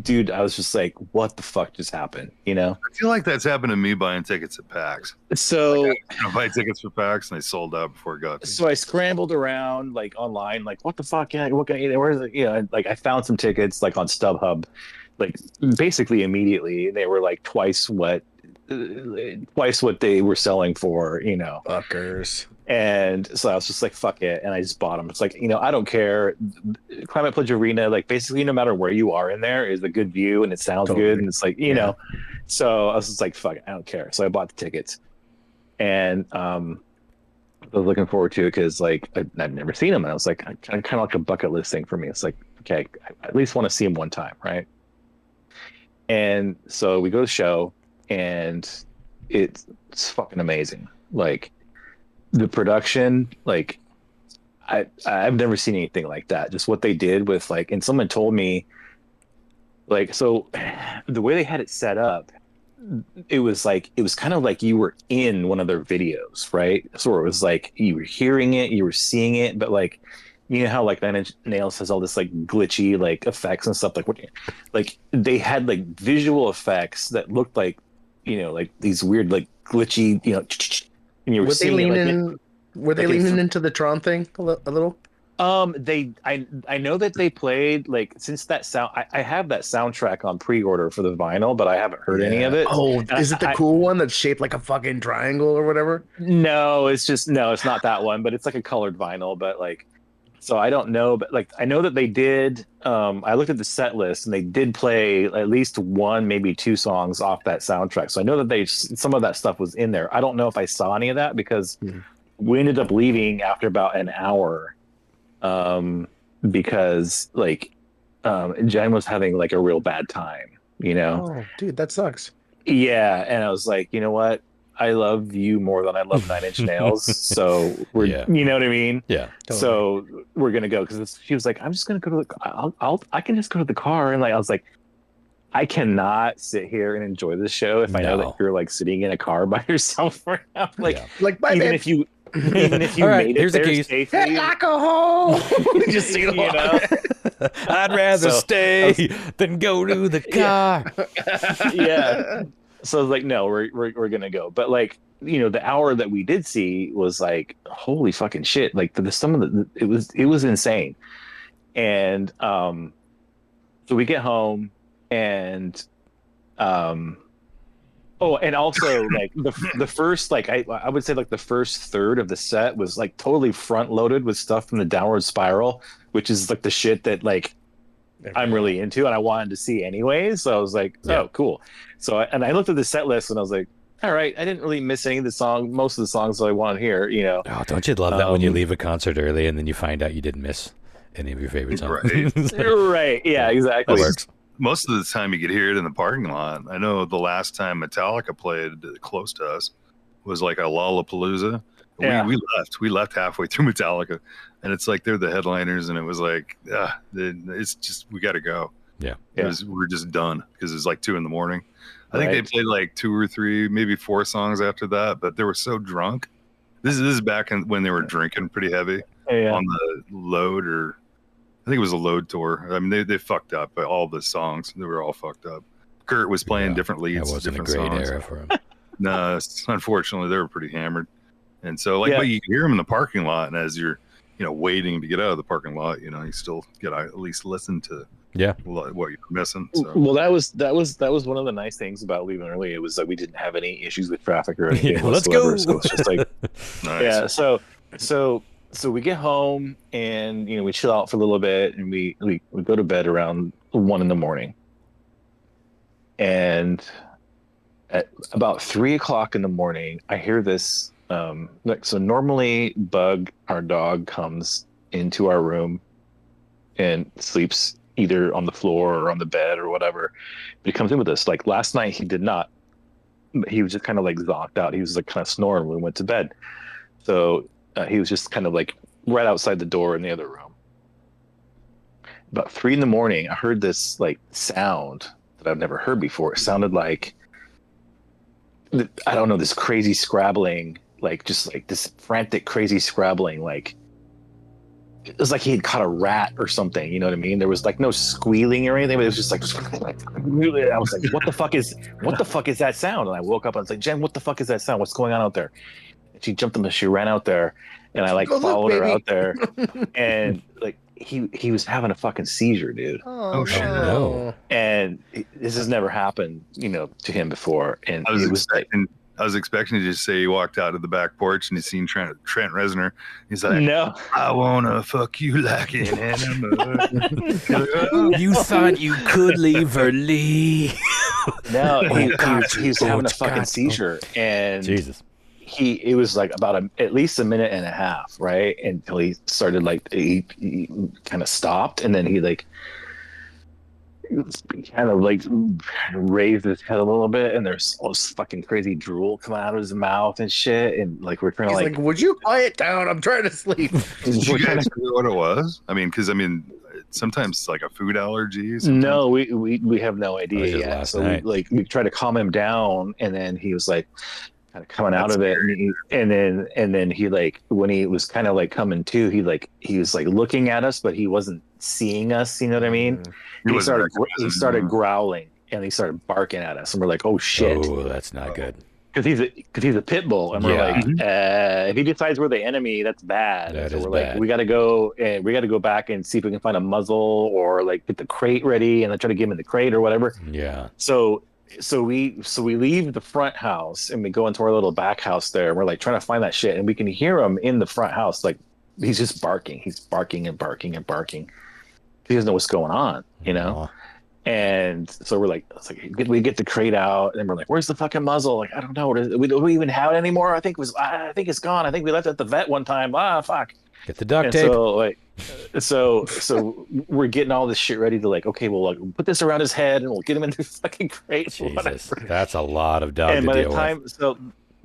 dude, I was just like, what the fuck just happened? I feel like that's happened to me buying tickets at PAX. So I buy tickets for PAX and they sold out before it got. So I scrambled around like online, like what the fuck? What can I? Where's it? Like I found some tickets like on StubHub, like basically immediately. They were like twice what they were selling for, Fuckers. And so I was just like, fuck it. And I just bought them. It's like, I don't care. Climate Pledge Arena, like basically no matter where you are in there is a good view and it sounds good. And it's like, so I was just like, fuck it, I don't care. So I bought the tickets, and I was looking forward to it because like I've never seen them. And I was like, kind of like a bucket list thing for me. It's like, okay, I at least want to see them one time. Right. And so we go to the show, and it's fucking amazing. Like the production, like I've never seen anything like that. Just what they did with like, and someone told me like, so the way they had it set up, it was kind of like you were in one of their videos, right? So it was like you were hearing it, you were seeing it, but like, how like Nine Inch Nails has all this like glitchy like effects and stuff, like they had like visual effects that looked like, like these weird like glitchy, and you were seeing were they leaning into the Tron thing a little? I know that they played like, since that sound, I have that soundtrack on pre-order for the vinyl, but I haven't heard any of it. Oh, is it the cool one that's shaped like a fucking triangle or whatever? No, it's not that one, but it's like a colored vinyl. But like, so I don't know, but like I know that they did. I looked at the set list, and they did play at least one, maybe two songs off that soundtrack. So I know that some of that stuff was in there. I don't know if I saw any of that because we ended up leaving after about an hour. Because like Jen was having like a real bad time, Oh, dude, that sucks. Yeah, and I was like, you know what? I love you more than I love Nine Inch Nails, so we're, you know what I mean? Yeah. Totally. So we're gonna go, because she was like, I'm just gonna go to the. I can just go to the car, and like I was like, I cannot sit here and enjoy this show if I know that you're like sitting in a car by yourself right now. Like, bye, even babe. if you. Even if you made it there safely, alcohol. Just I'd rather stay than go to the car. Yeah. So I was like, no, we're gonna go. But like, the hour that we did see was like, holy fucking shit! Like some of it was insane. And so we get home, and oh, and also like the first, like I would say like the first third of the set was like totally front loaded with stuff from the Downward Spiral, which is like the shit that like I'm really into and I wanted to see anyways. So I was like, oh, cool. So I looked at the set list and I was like, all right, I didn't really miss any of the songs, most of the songs that I want to hear, Oh, don't you love that when you leave a concert early and then you find out you didn't miss any of your favorite songs? Right. Right. Yeah, exactly. That works. Most of the time you could hear it in the parking lot. I know the last time Metallica played close to us was like a Lollapalooza. Yeah. We left halfway through Metallica, and it's like they're the headliners, and it was like, it's just, we got to go. Yeah. We're just done because it's like 2 a.m. I think they played like 2 or 3, maybe 4 songs after that, but they were so drunk. This is back when they were drinking pretty heavy on the Load, or I think it was a Load tour. I mean, they fucked up all the songs. They were all fucked up. Kurt was playing different leads. That wasn't different a great songs. era for him. No, unfortunately, they were pretty hammered. And so, but you can hear them in the parking lot, and as you're, waiting to get out of the parking lot, you still get at least listen to what you're missing. So. Well, that was one of the nice things about leaving early. It was that we didn't have any issues with traffic or anything whatsoever. So it's just like, nice. So we get home and we chill out for a little bit, and we go to bed around 1 a.m. And at about 3 o'clock in the morning, I hear this. So normally Bug, our dog, comes into our room and sleeps either on the floor or on the bed or whatever. But he comes in with us. Like last night, he did not. But he was just kind of like zonked out. He was like kind of snoring when we went to bed. So he was just kind of like right outside the door in the other room. About 3 a.m, I heard this like sound that I've never heard before. It sounded like, I don't know, this crazy scrabbling, like just like this frantic, crazy scrabbling. Like it was like he had caught a rat or something. You know what I mean? There was like no squealing or anything, but it was just like, I was like, what the fuck is that sound? And I woke up and I was like, Jen, what the fuck is that sound? What's going on out there? And she jumped she ran out there, and I like followed her out there, and like he was having a fucking seizure, dude. Oh shit! No. And this has never happened, to him before. And I was expecting to just say he walked out of the back porch and he's seen Trent Reznor. He's like, no, I wanna fuck you like an animal. You thought you could leave early. No, he was having a fucking seizure, and Jesus. It was like about at least a minute and a half, right, until he started like he kind of stopped, and then he like kind of like raised his head a little bit, and there's all this fucking crazy drool coming out of his mouth and shit, and like we're trying to like, would you quiet down? I'm trying to sleep. Did you guys figure what it was? I mean, because sometimes it's like a food allergy. No, we have no idea yet. So we tried to calm him down, and then he was like kind of coming out of it, and then he like, when he was kind of like coming to, he was like looking at us, but he wasn't seeing us. You know what I mean? He started growling, and he started barking at us, and we're like, oh shit! Oh, that's not good. Because he's a pit bull, and we're like, if he decides we're the enemy, that's bad. That so is we're bad. Like, we got to go back and see if we can find a muzzle, or like get the crate ready, and then try to get him in the crate or whatever. Yeah. So we leave the front house and we go into our little back house there, and we're like trying to find that shit, and we can hear him in the front house, like he's just barking. He's barking and barking and barking. He doesn't know what's going on, And so we're like, we get the crate out, and we're like, where's the fucking muzzle? Like, I don't know. Do we even have it anymore? I think it's gone. I think we left it at the vet one time. Fuck. Get the duct tape. So so we're getting all this shit ready to like, okay, we'll put this around his head, and we'll get him in the fucking crate. Jesus, that's a lot of dog and to deal with.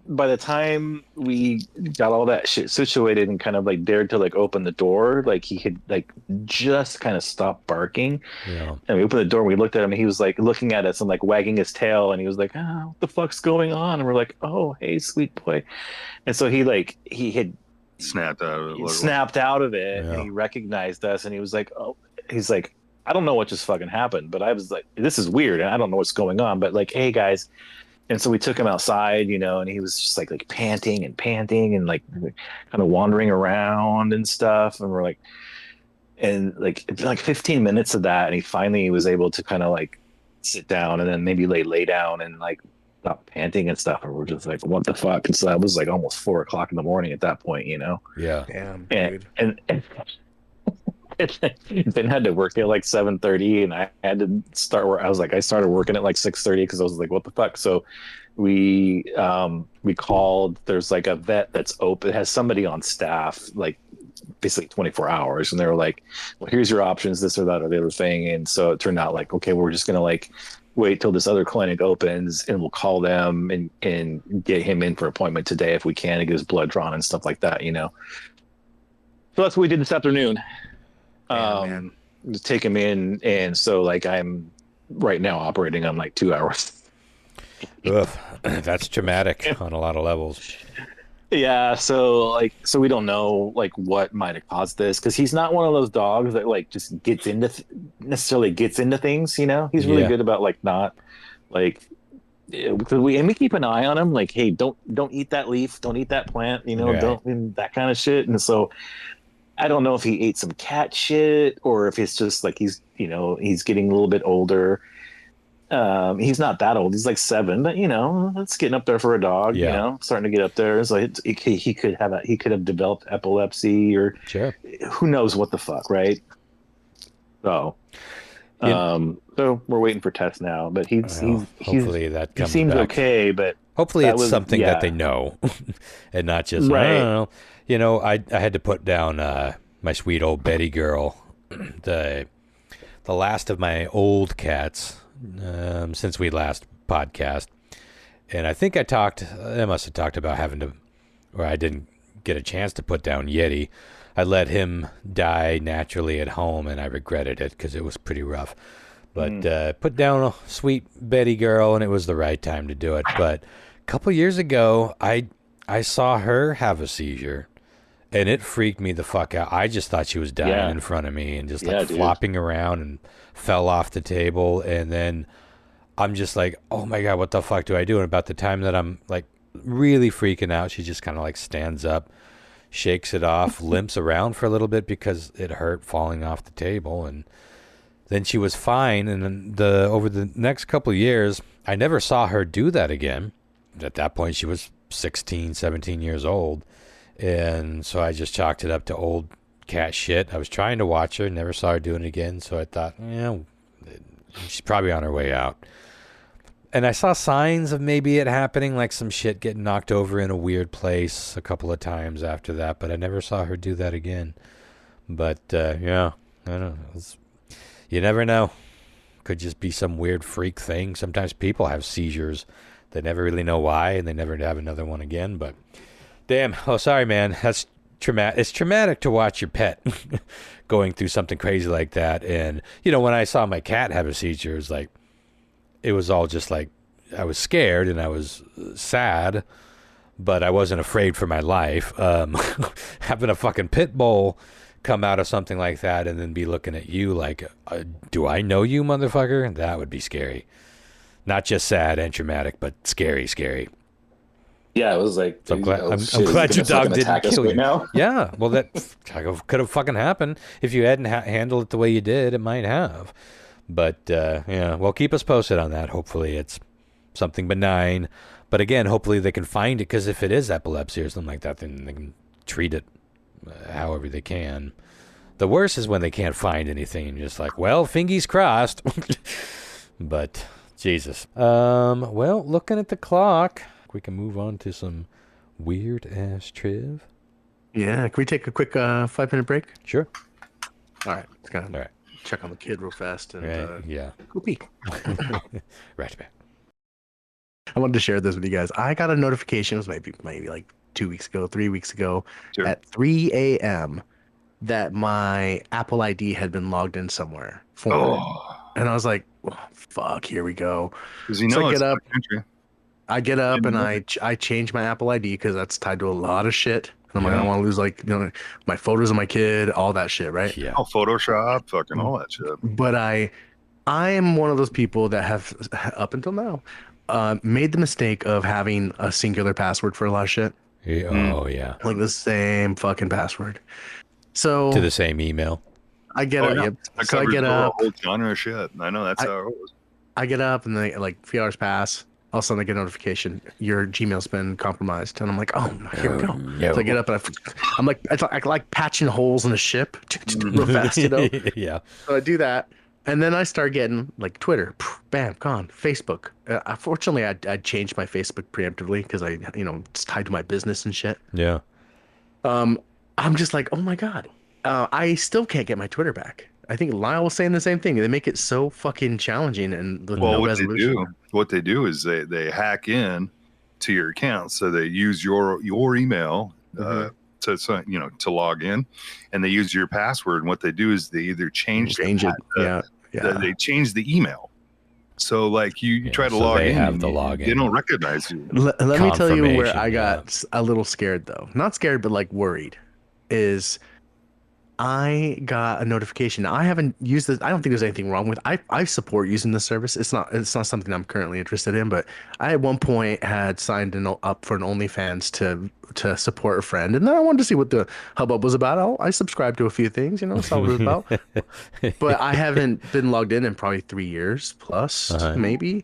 By the time we got all that shit situated and kind of like dared to like open the door, like he had like just kind of stopped barking. Yeah. And we opened the door and we looked at him, and he was like looking at us and like wagging his tail, and he was like, what the fuck's going on? And we're like, oh, hey, sweet boy. And so he had snapped out of it. And he recognized us, and he was like, I don't know what just fucking happened, but I was like, this is weird, and I don't know what's going on, but like, hey guys, And so we took him outside, and he was just like panting and like kind of wandering around and stuff. And we're like, and like 15 minutes of that, and he finally was able to kind of like sit down and then maybe lay down and like stop panting and stuff. And we're just like, what the fuck? And so that was like almost 4 o'clock in the morning at that point, Yeah. Damn, and dude. and then had to work at like 7:30, and I had to start where I started working at like 6:30 because I was like, what the fuck? So we called. There's like a vet that's open, has somebody on staff like basically 24 hours, and they were like, well, here's your options, this or that or the other thing. And so it turned out like, okay, we're just gonna like wait till this other clinic opens, and we'll call them and get him in for an appointment today if we can, and get his blood drawn and stuff like that, So that's what we did this afternoon. Just take him in, and so like I'm right now operating on like 2 hours. Ugh, that's traumatic on a lot of levels. Yeah, so we don't know like what might have caused this, because he's not one of those dogs that like just necessarily gets into things. He's really good about like not like, because we keep an eye on him, like, hey, don't eat that leaf, don't eat that plant, Right. don't, that kind of shit. And so I don't know if he ate some cat shit or if it's just like he's getting a little bit older. He's not that old. He's like 7, but it's getting up there for a dog. Yeah. Starting to get up there. So he could have developed epilepsy, or Sure. who knows what the fuck, right? So, so we're waiting for tests now. But hopefully that comes he seems back. Okay, but hopefully it's something that they know, and not just right. I don't know. I had to put down my sweet old Betty girl, the last of my old cats. Since we last podcast, and I think I must have talked about having to, or I didn't get a chance to put down Yeti. I let him die naturally at home, and I regretted it because it was pretty rough. But put down a sweet Betty girl, and it was the right time to do it. But a couple years ago, I saw her have a seizure, and it freaked me the fuck out. I just thought she was dying in front of me, and just like flopping around, and fell off the table. And then I'm just like, oh my God, what the fuck do I do? And about the time that I'm like really freaking out, she just kind of like stands up, shakes it off, limps around for a little bit because it hurt falling off the table. And then she was fine. And then over the next couple of years, I never saw her do that again. At that point, she was 16, 17 years old. And so I just chalked it up to old cat shit. I was trying to watch her, never saw her doing it again. So I thought, she's probably on her way out. And I saw signs of maybe it happening, like some shit getting knocked over in a weird place a couple of times after that, but I never saw her do that again. But I don't know. You never know. Could just be some weird freak thing. Sometimes people have seizures. They never really know why, and they never have another one again. But damn. Oh, sorry, man. That's traumatic. It's traumatic to watch your pet going through something crazy like that. And when I saw my cat have a seizure, it was all just like, I was scared and I was sad, but I wasn't afraid for my life. Having a fucking pit bull come out of something like that and then be looking at you like, do I know you, motherfucker? That would be scary. Not just sad and traumatic, but scary. Yeah, it was like, so I'm glad your dog didn't kill you. Now. Yeah, well, that could have fucking happened. If you hadn't handled it the way you did, it might have. But, well, keep us posted on that. Hopefully it's something benign. But again, hopefully they can find it, because if it is epilepsy or something like that, then they can treat it however they can. The worst is when they can't find anything and just like, well, fingies crossed. But, Jesus. Well, looking at the clock, we can move on to some weird-ass triv. Yeah, can we take a quick 5-minute break? Sure. All right. All right. Check on the kid real fast. And, go pee. Right back. I wanted to share this with you guys. I got a notification, it was maybe like 2 weeks ago, 3 weeks ago, at 3 a.m. that my Apple ID had been logged in somewhere. And I was like, oh, fuck, here we go. Because I get up. I get up and I change my Apple ID because that's tied to a lot of shit. I'm like, I don't want to lose my photos of my kid, all that shit, right? Yeah. Oh, Photoshop, fucking all that shit. But I am one of those people that have, up until now, made the mistake of having a singular password for a lot of shit. Oh yeah, like the same fucking password. So to the same email. I get up. Yeah. Yep. So I get up. A whole genre of shit. I know that's how it was. I get up and then like a few hours pass. All of a sudden I get a notification. Your Gmail's been compromised, and I'm like, oh, here we go. No. So I get up and I'm like, I like patching holes in a ship real fast, you know. Yeah. So I do that, and then I start getting like Twitter, bam, gone. Facebook. Fortunately, I changed my Facebook preemptively because it's tied to my business and shit. Yeah. I'm just like, oh my god. I still can't get my Twitter back. I think Lyle was saying the same thing. They make it so fucking challenging and no resolution. What they do is they hack in to your account, so they use your email to log in, and they use your password. And what they do is they either change it. They change the email. So like you try to log in, have the login. They don't recognize you. Let me tell you where I got a little scared though. Not scared, but like worried. Is I got a notification. I haven't used this. I don't think there's anything wrong with. I support using this service. It's not something I'm currently interested in. But I at one point had signed up for an OnlyFans to support a friend, and then I wanted to see what the hubbub was about. I subscribed to a few things, saw what it was about. But I haven't been logged in probably 3 years plus, maybe.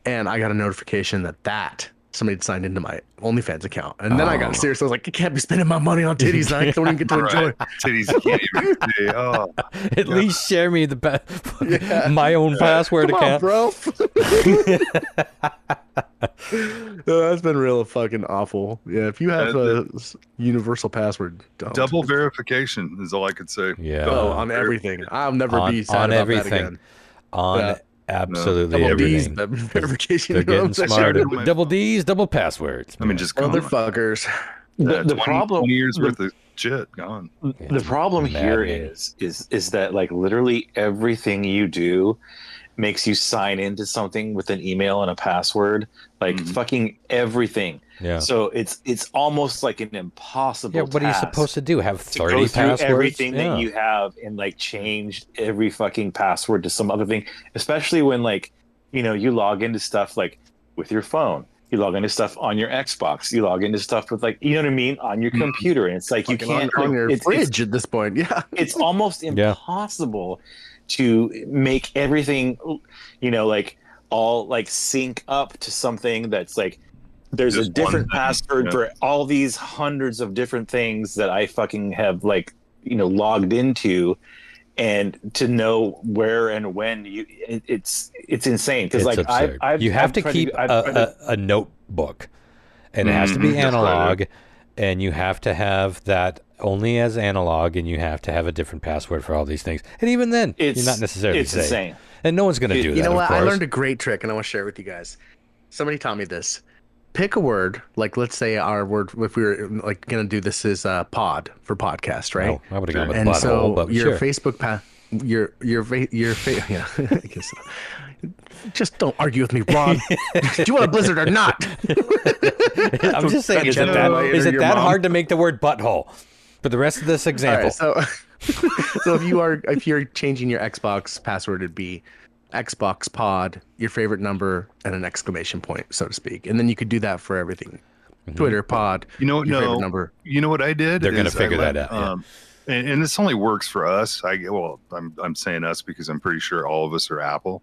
And I got a notification that somebody had signed into my OnlyFans account, and then I got serious. I was like, I can't be spending my money on titties. I don't even get to enjoy titties. Can't even say, At least share me my own password account, bro. That's been real fucking awful. Yeah, if you have a universal password, double verification is all I could say. Yeah, on everything. I'll never be sad about that again. Absolutely everything. Verification. They're getting smarter. Double D's, double passwords. I mean, just motherfuckers. The problem. 20 years worth of shit gone. The problem here is that like literally everything you do makes you sign into something with an email and a password. Like fucking everything. Yeah. So it's almost like an impossible. Yeah. What are you supposed to do? Have 30 go through passwords? Everything that you have and like change every fucking password to some other thing. Especially when like you log into stuff like with your phone. You log into stuff on your Xbox. You log into stuff with like you know what I mean on your computer. And it's like you can't on your fridge at this point. Yeah. It's almost impossible to make everything like all like sync up to something that's like. There's just a different password for all these hundreds of different things that I fucking have like, logged into, and to know where and when it's insane. Cause like you have to keep a notebook, and it has to be analog, and you have to have that only as analog, and you have to have a different password for all these things. And even then, you're not necessarily it's insane. And no one's going to do that. You know what? I learned a great trick, and I want to share it with you guys. Somebody taught me this. Pick a word, like let's say our word, if we were like going to do this is pod for podcast, right? Oh, I would have gone with and butthole, so but your sure. Facebook yeah, I guess so. Just don't argue with me, Ron. Do you want a blizzard or not? I'm just saying, is it that hard to make the word butthole? For the rest of this example, right, so if you're changing your Xbox password, it'd be Xbox pod, your favorite number, and an exclamation point, so to speak. And then you could do that for everything. Twitter pod, favorite number. You know what I did? They're going to figure that out. And this only works for us. I'm saying us because I'm pretty sure all of us are Apple.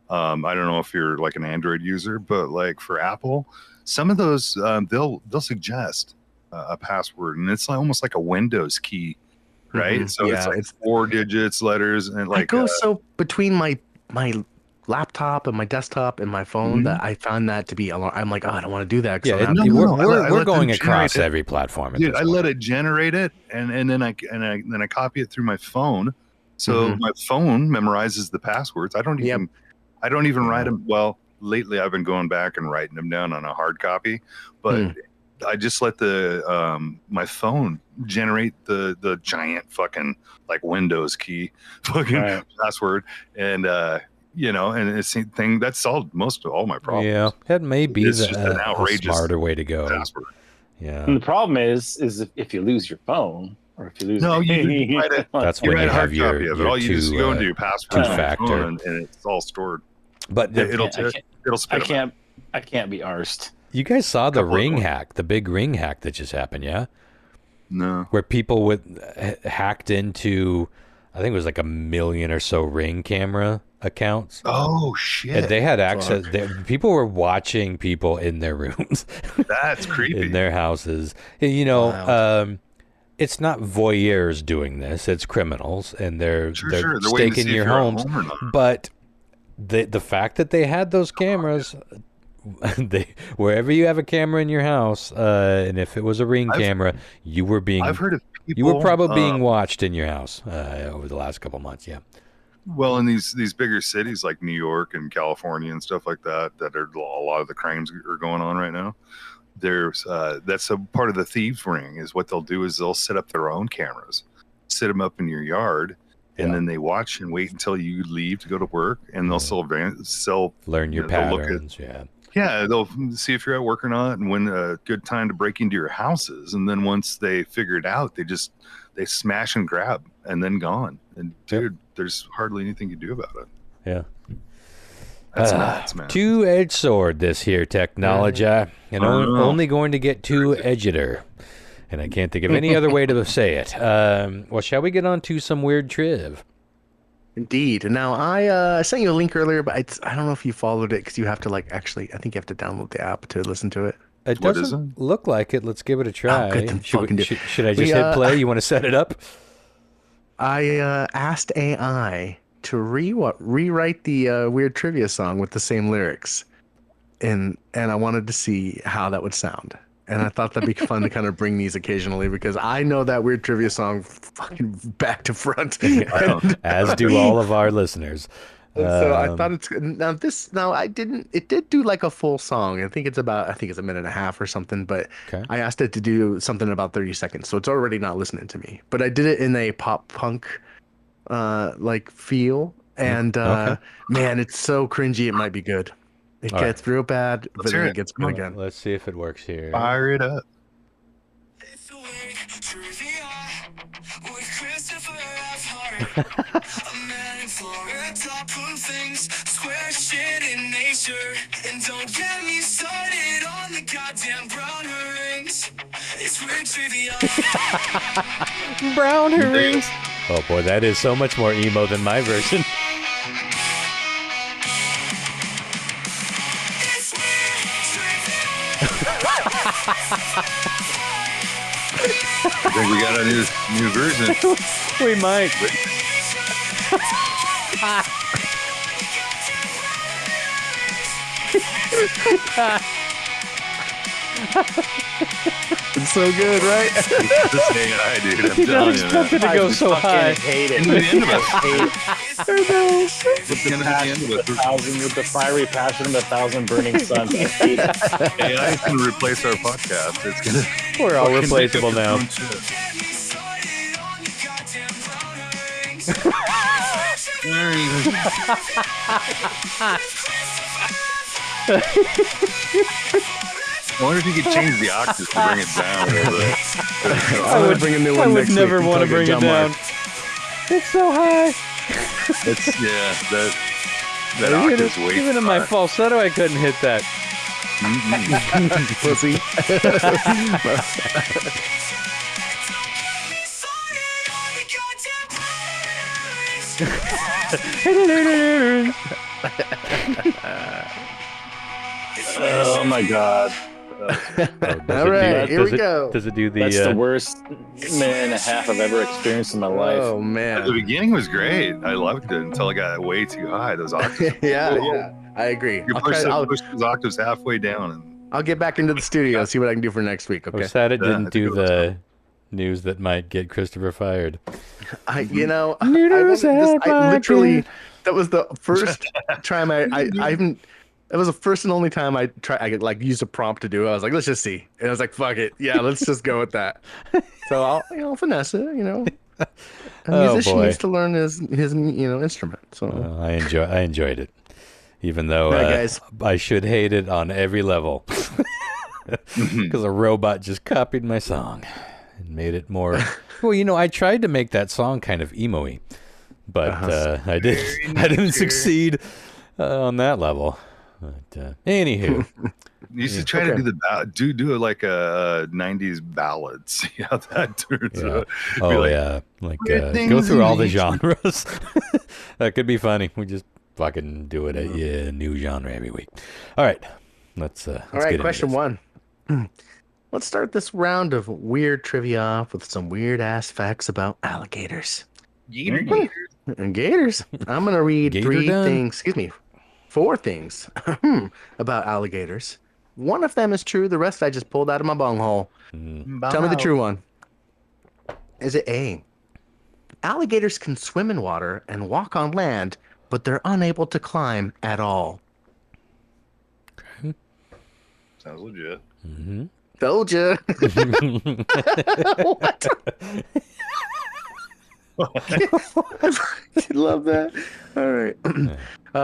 I don't know if you're like an Android user, but like for Apple, some of those they'll suggest a password, and it's like, almost like a Windows key, right? So it's like 4 digits, letters, and like I go so between my laptop and my desktop and my phone that I found that to be I'm like, I don't want to do that. Yeah, we're going across every platform. Dude, I let it generate it, and then I copy it through my phone, so my phone memorizes the passwords. I don't even write them. Well, lately I've been going back and writing them down on a hard copy, but I just let the my phone generate the giant fucking like Windows key fucking password, and and it's the thing that solved most of all my problems. Yeah, that may be an outrageous smarter way to go. Password. Yeah. And the problem is if you lose your phone, or if you lose you write it. That's when you have your all you just go and do your password two-factor, and it's all stored. But it'll spit. I can't I can't be arsed. You guys saw the ring hack, the big ring hack that just happened, yeah? No. Where people hacked into, I think it was like 1 million or so Ring camera accounts. Oh shit! And they had access. People were watching people in their rooms. That's creepy. In their houses. You know, it's not voyeurs doing this. It's criminals, and they're staking your homes. But the fact that they had those cameras, wherever you have a camera in your house, and if it was a Ring camera, you were being. I've heard of people. You were probably being watched in your house over the last couple months. Yeah. Well, in these bigger cities like New York and California and stuff like that, that are a lot of the crimes are going on right now. There's that's a part of the thieves' ring. Is what they'll do is they'll set up their own cameras, set them up in your yard, and then they watch and wait until you leave to go to work, and they'll learn your patterns. Yeah, they'll see if you're at work or not, and when a good time to break into your houses. And then once they figure it out, they smash and grab, and then gone. And dude, there's hardly anything you do about it. Yeah. That's nuts, man. Two-edged sword, this here technology, and only going to get two-edgeder. And I can't think of any other way to say it. Well, shall we get on to some weird triv? Indeed. Now, I sent you a link earlier, but I don't know if you followed it because you have to I think you have to download the app to listen to it. It doesn't look like it. Let's give it a try. Oh, good, should I just hit play? You want to set it up? I asked AI to rewrite the weird trivia song with the same lyrics, and I wanted to see how that would sound. And I thought that'd be fun to kind of bring these occasionally because I know that weird trivia song fucking back to front, as do all of our listeners. So I thought it did do like a full song. I think it's a minute and a half or something, but I asked it to do something about 30 seconds. So it's already not listening to me, but I did it in a pop punk, feel. And, man, it's so cringy. It might be good. It gets real bad, but then it gets good again. Let's see if it works here. Fire it up. Square shit in nature, and don't get me started on the goddamn brown rings. It's weird trivia. Brown rings. Oh boy, that is so much more emo than my version. It's weird I think we got a new version. We might. It's so good, right? This AI, dude. I'm telling you, man. To go so high. Hate it. Into the end of it. With the fiery passion of 1,000 burning suns. AI is going to replace our podcast. It's going to. We're all replaceable now. I wonder if you could change the octaves to bring it down a little bit. I would bring a new one. I would never want to bring it down. It's so high. That octave's way Even in my falsetto, I couldn't hit that. Pussy. Oh my god. All right, here we go. Does it do the... That's the worst minute and a half I've ever experienced in my life. Oh, man. The beginning was great. I loved it until it got way too high. Those octaves. Yeah. I agree. You push those octaves halfway down. And I'll get back into the studio, see what I can do for next week, okay? I'm sad it didn't do the news that might get Christopher fired. I literally, that was the first time it was the first and only time I used a prompt to do it. I was like, let's just see. And I was like, fuck it. Yeah, let's just go with that. So I'll finesse it, A musician needs to learn his instrument. So I enjoyed it. Even though I should hate it on every level. Because a robot just copied my song and made it more... Well, I tried to make that song kind of emo-y. But I didn't succeed on that level. But anywho, you should try to do it like a '90s ballad. See how that turns out. Oh like go through all the genres. That could be funny. We just fucking do it a new genre every week. All right, let's all right, get question one. Let's start this round of weird trivia off with some weird ass facts about alligators. Gators. I'm gonna read four things about alligators. One of them is true. The rest I just pulled out of my bunghole. Tell me the true one. Is it A? Alligators can swim in water and walk on land, but they're unable to climb at all. Okay. Sounds legit. Mm-hmm. Told ya. What? I love that. All right.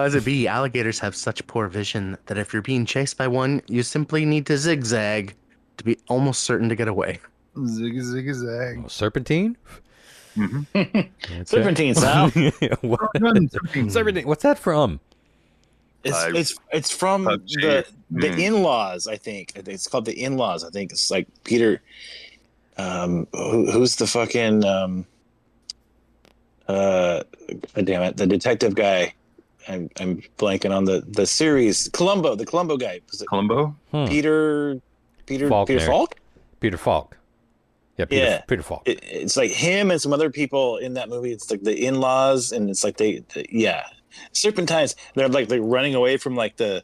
Is it B? Alligators have such poor vision that if you're being chased by one, you simply need to zigzag to be almost certain to get away. Zig-zag. Oh, serpentine? Mm-hmm. Serpentine, Sal. Serpentine. What's that from? It's from the In-Laws, I think. It's called the In-Laws. I think it's like Peter. Who's the fucking God damn it, the detective guy. I'm blanking on the series. Columbo, the Columbo guy. Was it Columbo? Peter Falk? Peter Falk. Yeah, Peter Falk. It's like him and some other people in that movie. It's like the In-Laws, and it's like Serpentines. They're running away from like the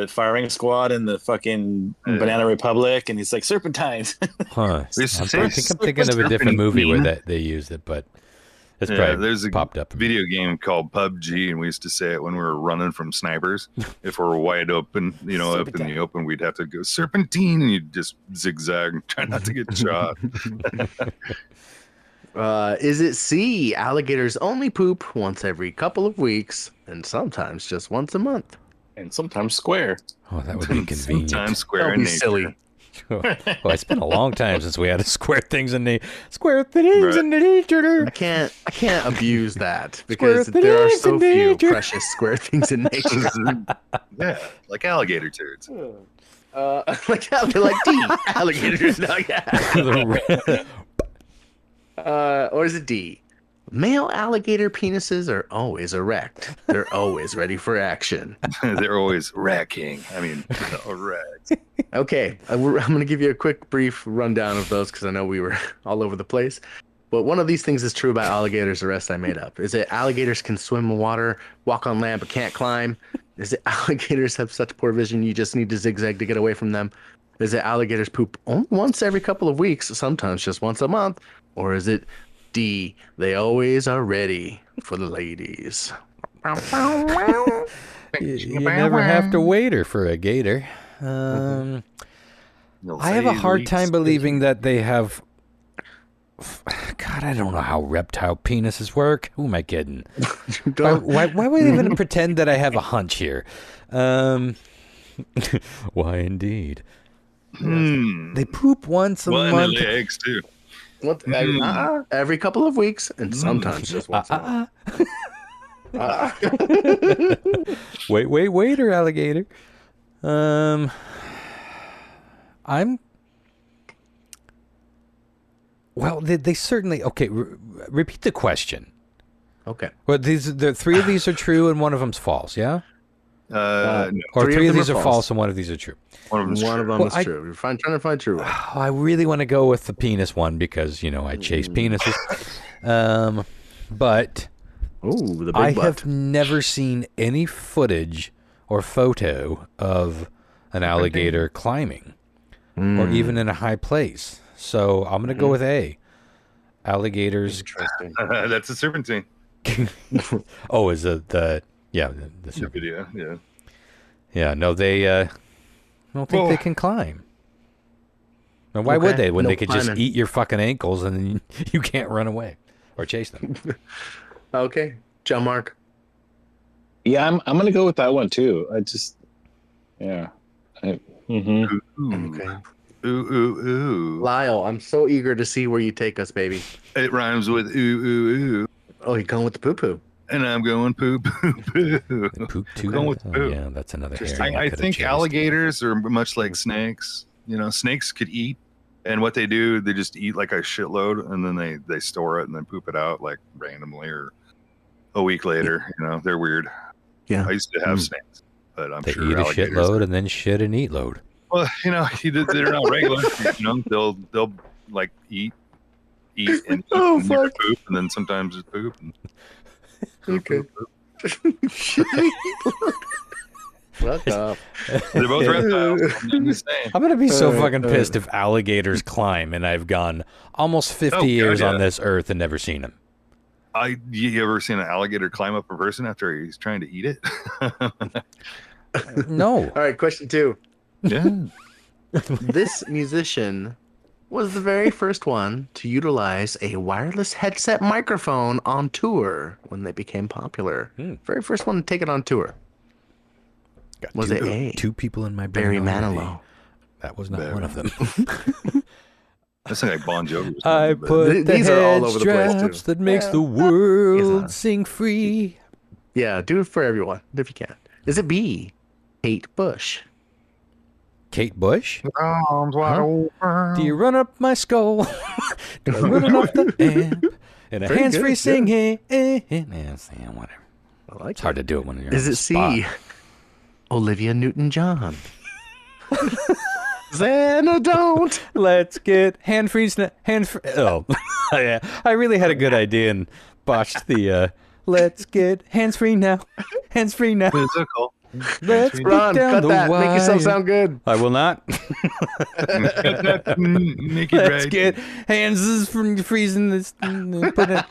firing squad and the fucking Banana Republic, and he's like Serpentines. Huh. I think I'm thinking of a different movie where they used it, but it's probably there's a popped up. Video game called PUBG, and we used to say it when we were running from snipers. If we were wide open, up in the open, we'd have to go serpentine, and you'd just zigzag and try not to get shot. Is it C? Alligators only poop once every couple of weeks, and sometimes just once a month. And sometimes square. Oh, that would be convenient. Sometimes square in nature. Silly. Well, it's been a long time since we had square things in nature. In nature. I can't abuse that because there are so few precious square things in nature. Yeah, like alligator turds. Like D. Alligators. No, yeah. Or is it D? Male alligator penises are always erect. They're always ready for action. They're always wrecking. Erect. Okay, I'm going to give you a quick, brief rundown of those because I know we were all over the place. But one of these things is true about alligators. The rest I made up. Is it alligators can swim in water, walk on land, but can't climb? Is it alligators have such poor vision you just need to zigzag to get away from them? Is it alligators poop only once every couple of weeks, sometimes just once a month? Or is it D, they always are ready for the ladies? You never have to wait for a gator. I have a hard time believing that they have... God, I don't know how reptile penises work. Who am I kidding? Why would I even pretend that I have a hunch here? Why indeed? They poop once a month. And they lay eggs too. Every couple of weeks, and sometimes just once a month. Waiter, alligator. Well, they certainly... Okay, repeat the question. Okay. Well, the three of these are true and one of them's false, yeah? No. Or three of these are false and one of these are true. One of them is true. You're trying to find true. I really want to go with the penis one because, I chase penises. But I have never seen any footage or photo of an alligator climbing or even in a high place. So I'm going to go with A. Alligators. Interesting. That's a serpentine. Oh, is it the serpentine? Video, yeah. Yeah, no, I don't think they can climb. Now, why would they when they could just eat your fucking ankles and then you can't run away or chase them? Okay. John Mark. Yeah, I'm going to go with that one too. Okay. Ooh. Lyle, I'm so eager to see where you take us, baby. It rhymes with ooh. Oh, you're going with the poo-poo. and I'm going poop, poop, poop. Poop too. Going with poop. Yeah, that's another hair. I think alligators are much like snakes. You know, snakes could eat, and what they do, they just eat like a shitload, and then they store it and then poop it out like randomly or a week later. You know, they're weird. Yeah, I used to have snakes, but I'm they sure eat a shitload and then shit and eat load. Well, you know, they're not regular. You know, they'll like eat and eat Oh, and never fuck. poop, and then sometimes just poop. And Okay. Fuck off. They're both reptiles. I'm just saying. I'm gonna be so fucking pissed if alligators climb and I've gone almost 50 years on this earth and never seen them. You ever seen an alligator climb up a person after he's trying to eat it? No. All right, question 2. Yeah. This musician was the very first one to utilize a wireless headset microphone on tour when they became popular. Very first one to take it on tour. Got Was it A? Two people in my brain Barry already. Manilow. That was not one of them. That's like Bon Jovi. or I something, but- put the These are all over the place, straps too. that makes the world sing free. Yeah, do it for everyone if you can. Is it B? Kate Bush. Kate Bush? Arms wide open. Do you run up my skull? Do I run off the amp? And a Very hands-free good, singing. Yeah, whatever. I like It's hard to do it when you're Is on the it spot. C? Olivia Newton-John. Xana, don't. Let's get hand-free. Oh, yeah. I really had a good idea and botched the. Let's get hands-free now. Hands-free now. Physical. Let's put Ron, down cut the that. Make yourself wire. sound good. I will not. Make it Let's right. get hands from freezing this. Put it.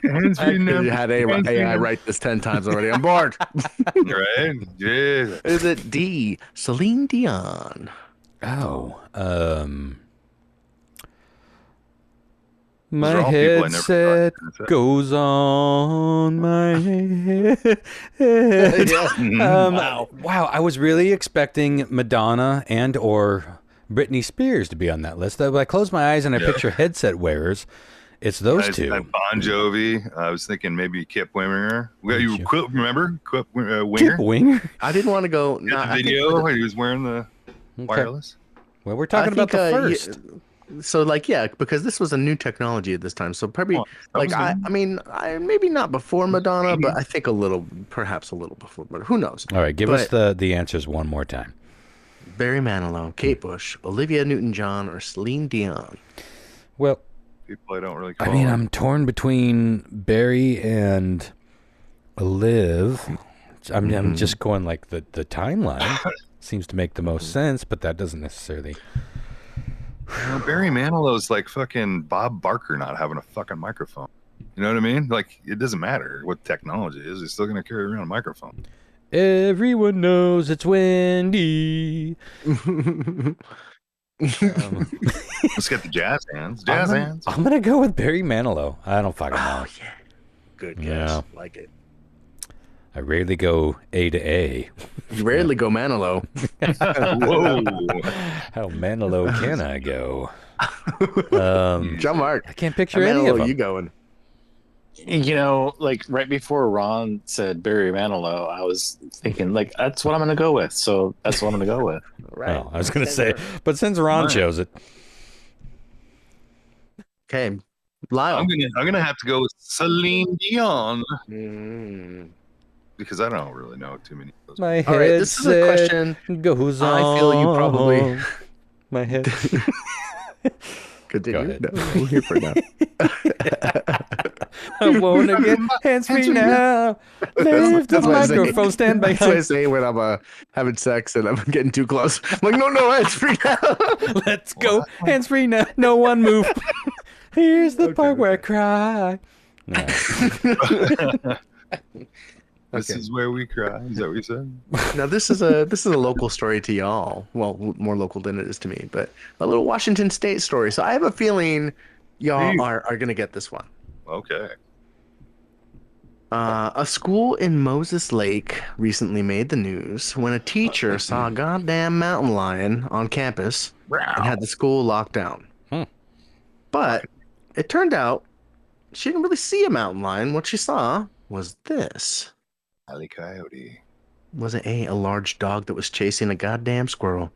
Hands free now. You had AI write this 10 times already. I'm bored. Right? Yeah. Is it D? Celine Dion. Oh, Those my are all people I never headset thought you goes on my head. Wow, I was really expecting Madonna and or Britney Spears to be on that list. When I close my eyes and I picture headset wearers, it's those two. Bon Jovi. I was thinking maybe Kip Winger. Remember Kip Winger? Kip Winger? I didn't want to go. In the video, he was wearing the wireless. Well, we're talking about the first. So, like, yeah, because this was a new technology at this time. So probably, I mean, maybe not before Madonna, but I think perhaps a little before. But who knows? All right, give us the answers one more time. Barry Manilow, Kate Bush, Olivia Newton-John, or Celine Dion. Well, people I don't really call. I mean, I'm torn between Barry and Olive. I'm just going like the timeline seems to make the most sense, but that doesn't necessarily. Barry Manilow's like fucking Bob Barker not having a fucking microphone. You know what I mean? Like, it doesn't matter what technology is. He's still going to carry around a microphone. Everyone knows it's Wendy. Let's get the jazz hands. Jazz hands. I'm going to go with Barry Manilow. I don't fucking know. Oh, yeah. Good guess. Yeah. Like it. I rarely go A to A. You rarely go Manilow. Whoa. How Manilow can I go? John Mark. I can't picture any of them. You going? You know, like right before Ron said Barry Manilow, I was thinking, like, that's what I'm going to go with. So that's what I'm going to go with. Right. Oh, I was going to say, but since Ron chose it. Okay. Lyle. I'm gonna have to go with Celine Dion Mm. because I don't really know too many of those. My All right, this is a headset question goes on. I feel you probably. My head. Continue. Go ahead. No, we're here for now. I want to get hands-free now. Leave the That's what I say. microphone stand That's what I behind. say when I'm having sex and I'm getting too close. I'm like, no, it's free now. Let's go. Hands-free now. No one move. Here's the part where I cry. No. This is where we cry. Is that what you said? Now this is a local story to y'all. Well, more local than it is to me, but a little Washington State story. So I have a feeling y'all are gonna get this one. Okay. A school in Moses Lake recently made the news when a teacher saw a goddamn mountain lion on campus and had the school locked down. But it turned out she didn't really see a mountain lion. What she saw was this. Wile E. Coyote. Was it A large dog that was chasing a goddamn squirrel?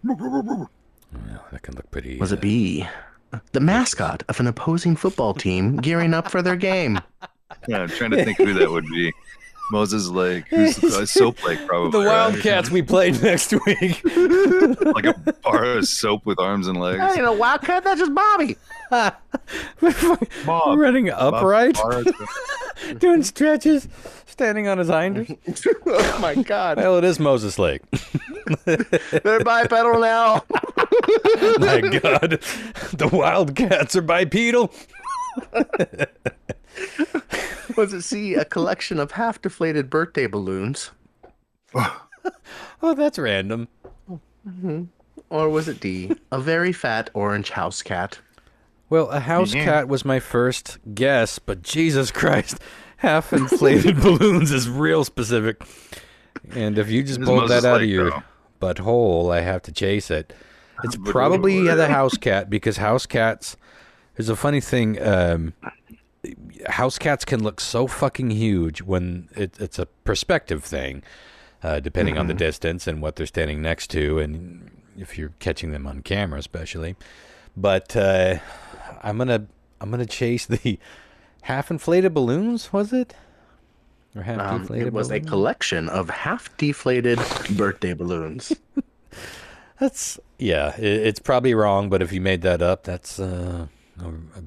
Yeah, that can look pretty. Was it B, the mascot of an opposing football team gearing up for their game? Yeah, I'm trying to think who that would be. Moses Lake. Who's Soap Lake, probably. The Wildcats we played next week. Like a bar of soap with arms and legs. Hey, Wildcat, that's just Bobby. Bob. Running upright, Bob. doing stretches, standing on his hinders. Oh my God. Well, it is Moses Lake. They're bipedal now. My God, the Wildcats are bipedal. Was it C, a collection of half-deflated birthday balloons? Oh, that's random. Or was it D, a very fat orange house cat? Well, a house cat was my first guess, but Jesus Christ, half-inflated balloons is real specific. And if you just pulled that out of your butthole, I have to chase it. It's probably the house cat, because house cats, there's a funny thing, house cats can look so fucking huge when it's a perspective thing, depending on the distance and what they're standing next to, and if you're catching them on camera especially. But I'm gonna chase the half-inflated balloons, was it? Or half-deflated It was balloons? a collection of half-deflated birthday balloons. It's probably wrong, but if you made that up, that's a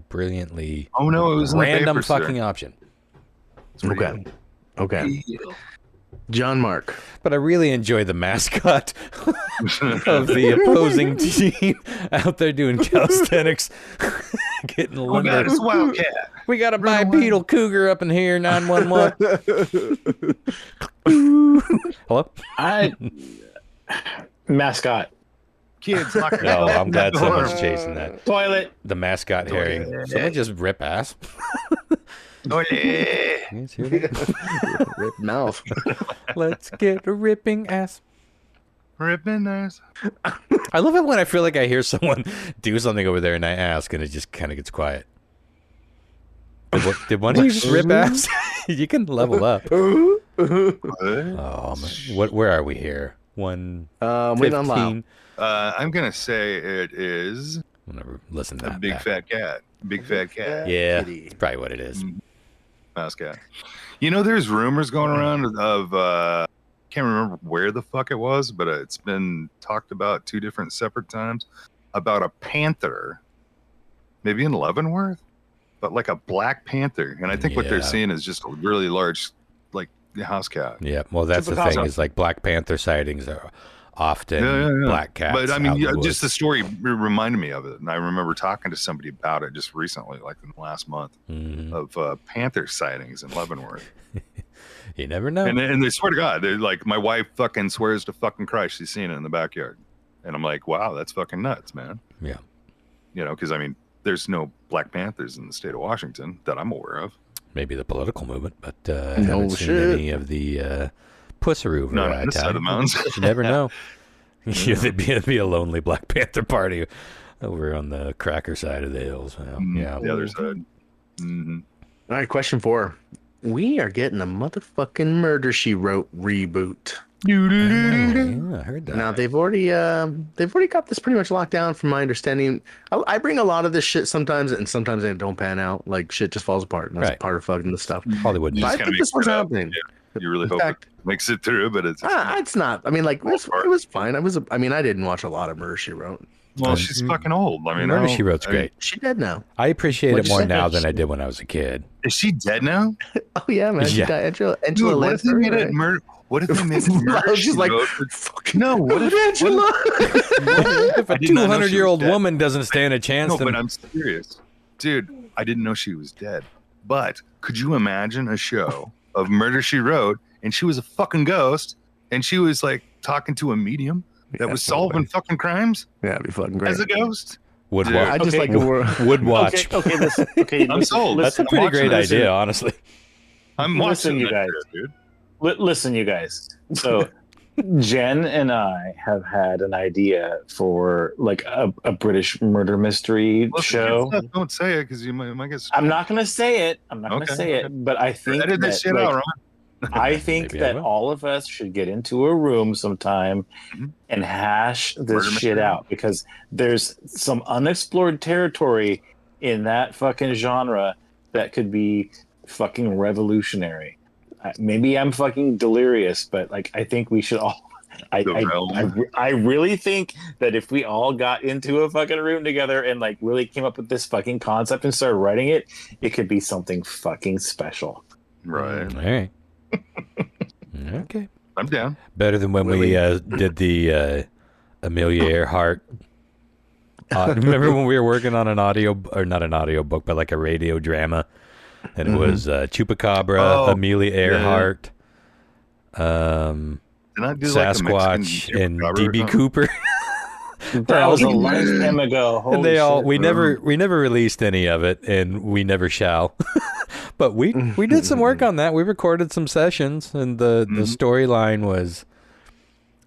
brilliantly Oh no, it was in the random papers, fucking sir. option. Okay. John Mark. But I really enjoy the mascot of the opposing team out there doing calisthenics, getting lumber. God, it's Wildcat. We got a bipedal cougar up in here, 911. Hello? Mascot. Kids, lock No, I'm glad someone's chasing that. Toilet. The mascot herring. Someone just rip ass. Oh, yeah. You guys hear that? Rip mouth. Let's get a ripping ass. Ripping ass. I love it when I feel like I hear someone do something over there and I ask and it just kind of gets quiet. Did one of you just rip ass? You can level up. Oh, man. Where are we here? 1:15. I'm gonna say it is. I'll never listen to a that. big fat cat. Big fat cat. Yeah, it's probably what it is. Mouse cat. You know, there's rumors going around of can't remember where the fuck it was, but it's been talked about 2 different separate times about a panther, maybe in Leavenworth, but like a black panther. And I think what they're seeing is just a really large, like, house cat. Yeah, well, that's the thing is like Black Panther sightings are often black cats. But I mean, out just the story reminded me of it, and I remember talking to somebody about it just recently, like in the last month, of panther sightings in Leavenworth. You never know. And they swear to God, they're like, my wife fucking swears to fucking Christ she's seen it in the backyard, and I'm like, wow, that's fucking nuts, man. Yeah, you know, because I mean, there's no Black Panthers in the state of Washington that I'm aware of. Maybe the political movement, but I haven't seen any of the Pussaroo Not on this side of the mountains. You never know. It'd be a lonely Black Panther party over on the cracker side of the hills. Yeah, the other side. Mm-hmm. All right, question 4. We are getting a motherfucking Murder, She Wrote reboot. Yeah, I heard that. Now they've already got this pretty much locked down, from my understanding. I bring a lot of this shit sometimes, and sometimes they don't pan out. Like shit just falls apart, and that's part of fucking this stuff. Hollywood news. I think this one's happening. Yeah. You really hope it makes it through, but it's not. I mean, like it was fine. I mean, I didn't watch a lot of Murder, She Wrote. Well, she's fucking old. I mean, Murder, She Wrote's great. She's dead now. I appreciate it more now than I did when I was a kid. Is she dead now? Oh yeah, man. Yeah. Angela What if they made it murder? What if they made it murder? She's like, no. What if Angela? If a 200-year-old woman doesn't stand a chance, no, but I'm serious, dude. I didn't know she was dead. But could you imagine a show of Murder, She Wrote, and she was a fucking ghost, and she was like talking to a medium that was solving fucking crimes? Yeah, it'd be fucking great. As a ghost? Would Dude, watch. I just like would watch. Okay, I'm sold. That's a pretty great idea, honestly. I'm Listen, watching you that guys. shit, dude. Listen, you guys. So Jen and I have had an idea for like a British murder mystery show. Don't say it because you might get. I'm not going to say it. But I think edit this shit out, Ron. I think that all of us should get into a room sometime and hash this shit out, because there's some unexplored territory in that fucking genre that could be fucking revolutionary. Maybe I'm fucking delirious, but like I think we should all. I really think that if we all got into a fucking room together and like really came up with this fucking concept and started writing it, it could be something fucking special. Right. All right. Okay. I'm down. Better than when we did the Amelia Earhart. Remember when we were working on not an audio book, but like a radio drama, and it was Chupacabra, Amelia Earhart, Sasquatch, and DB Cooper. That was a lifetime ago. And they all we never released any of it, and we never shall. But we did some work on that. We recorded some sessions, and the storyline was,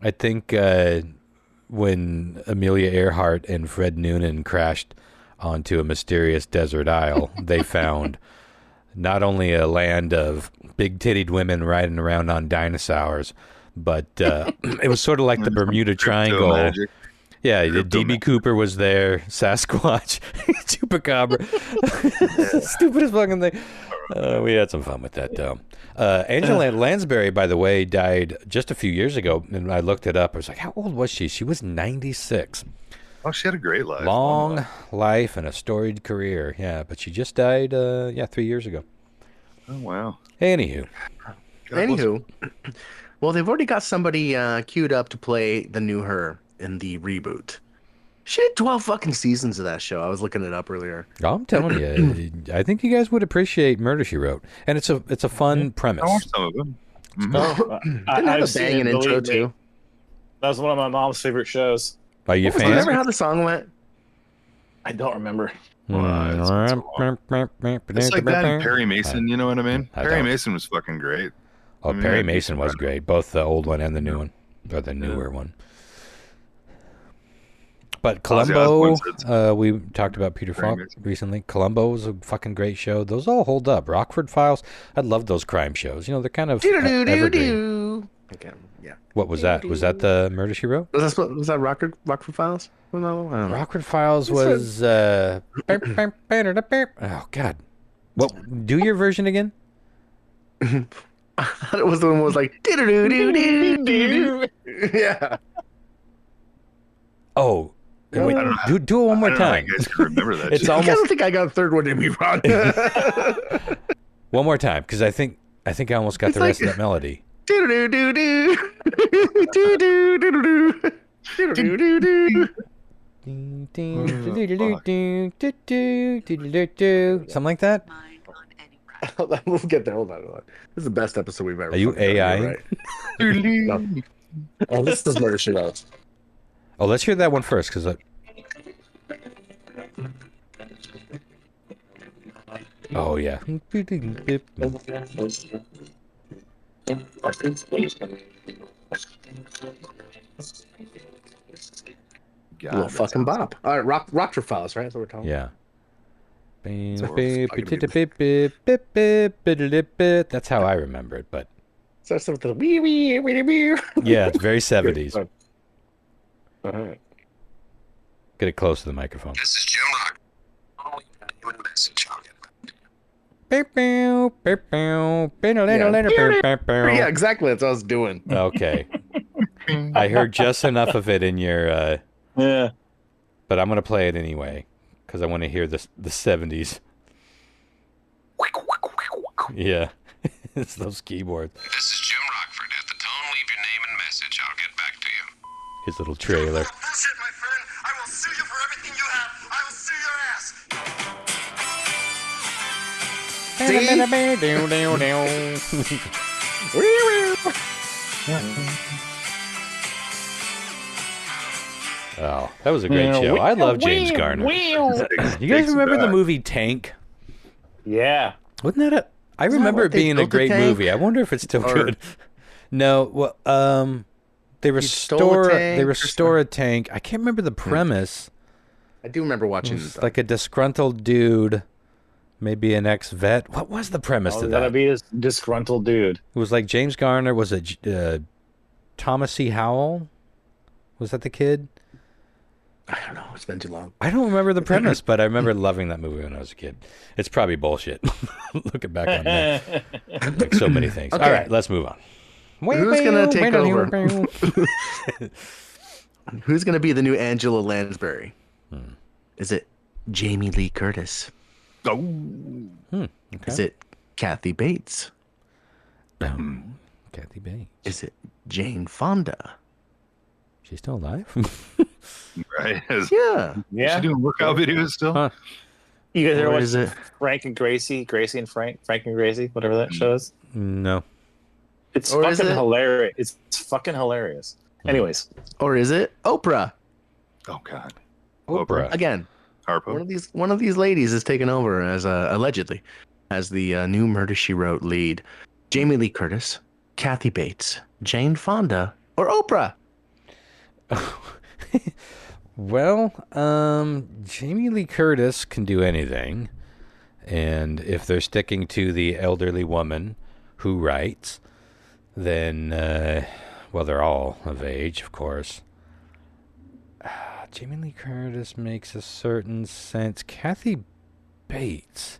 I think, when Amelia Earhart and Fred Noonan crashed onto a mysterious desert isle, they found not only a land of big-tittied women riding around on dinosaurs, but it was sort of like the Bermuda Triangle. Yeah, DB Cooper was there, Sasquatch, Chupacabra. Stupidest fucking thing. We had some fun with that, though. Angela Lansbury, by the way, died just a few years ago, and I looked it up. I was like, how old was she? She was 96. Oh, she had a great life. Long life and a storied career. Yeah, but she just died, 3 years ago. Oh, wow. Anywho. Well, they've already got somebody queued up to play the new Her in the reboot. She had 12 fucking seasons of that show. I was looking it up earlier. I'm telling you, I think you guys would appreciate Murder, She Wrote. And it's a fun premise. I watched some of them. Didn't have a banging intro, too. That was one of my mom's favorite shows. Are you a fan? Remember how the song went? I don't remember. It's like that and Perry Mason, you know what I mean? Perry Mason was fucking great. Oh, Perry Mason was great. Both the old one and the new one. Or the newer one. But Columbo, we talked about Peter Falk recently. Columbo was a fucking great show. Those all hold up. Rockford Files, I love those crime shows. You know, they're kind of evergreen. Okay, yeah. What was that? Was that the Murder, She Wrote? Was that Rockford Files? Rockford Files was... oh, God. What? Do your version again? I thought it was the one that was like... Yeah. Oh, wait, do it one more time. You guys can remember that. It's almost... I don't think I got a third one in me, Ron. One more time, because I think I almost got the rest of that melody. Something like that. We'll get there. Hold on. This is the best episode we've ever. Are you AI? Right? No. Oh, this is Murder, She Wrote. Oh, let's hear that one first, because oh, yeah. Little fucking bop. All right, Rockford Files, right? That's what we're talking about. Yeah. That's how I remember it, but... Starts with the wee. Yeah, it's very 70s. All right. Get it close to the microphone. This is Jim Rock. Oh, you a message. I'll get back. Yeah, exactly. That's what I was doing. Okay. I heard just enough of it in your... Yeah. But I'm going to play it anyway, because I want to hear the 70s. Yeah. It's those keyboards. This is Jim Rockford. At the tone, leave your name and message. I'll get back to you. His little trailer. Bullshit, my friend. I will sue you for everything you have. I will sue your ass. Oh, that was a great show. I love James Garner. You guys remember the movie Tank? Yeah. Wasn't that I remember it being a great movie. I wonder if it's still good. No, well, They restore a tank. I can't remember the premise. I do remember watching it. Like a disgruntled dude, maybe an ex-vet. What was the premise to that? Gotta be a disgruntled dude. It was like James Garner. Was it Thomas C. Howell? Was that the kid? I don't know. It's been too long. I don't remember the premise, but I remember loving that movie when I was a kid. It's probably bullshit. Looking back on that. Like so many things. Okay. All right, let's move on. Who's going to take over? Who's going to be the new Angela Lansbury? Is it Jamie Lee Curtis? Okay. Is it Kathy Bates? Kathy Bates. Is it Jane Fonda? She's still alive? Right. Yeah. Is she doing workout videos still? You guys ever watch Frank and Gracie? Gracie and Frank and Gracie, whatever that show is? No. It's fucking hilarious. It's fucking hilarious. Anyways. Or is it Oprah? Oh God. Oprah. Again. Harpo. One of these ladies is taken over as allegedly as the new Murder, She Wrote lead. Jamie Lee Curtis, Kathy Bates, Jane Fonda, or Oprah? Well, Jamie Lee Curtis can do anything, and if they're sticking to the elderly woman who writes, then well, they're all of age, of course. Jamie Lee Curtis makes a certain sense. Kathy Bates.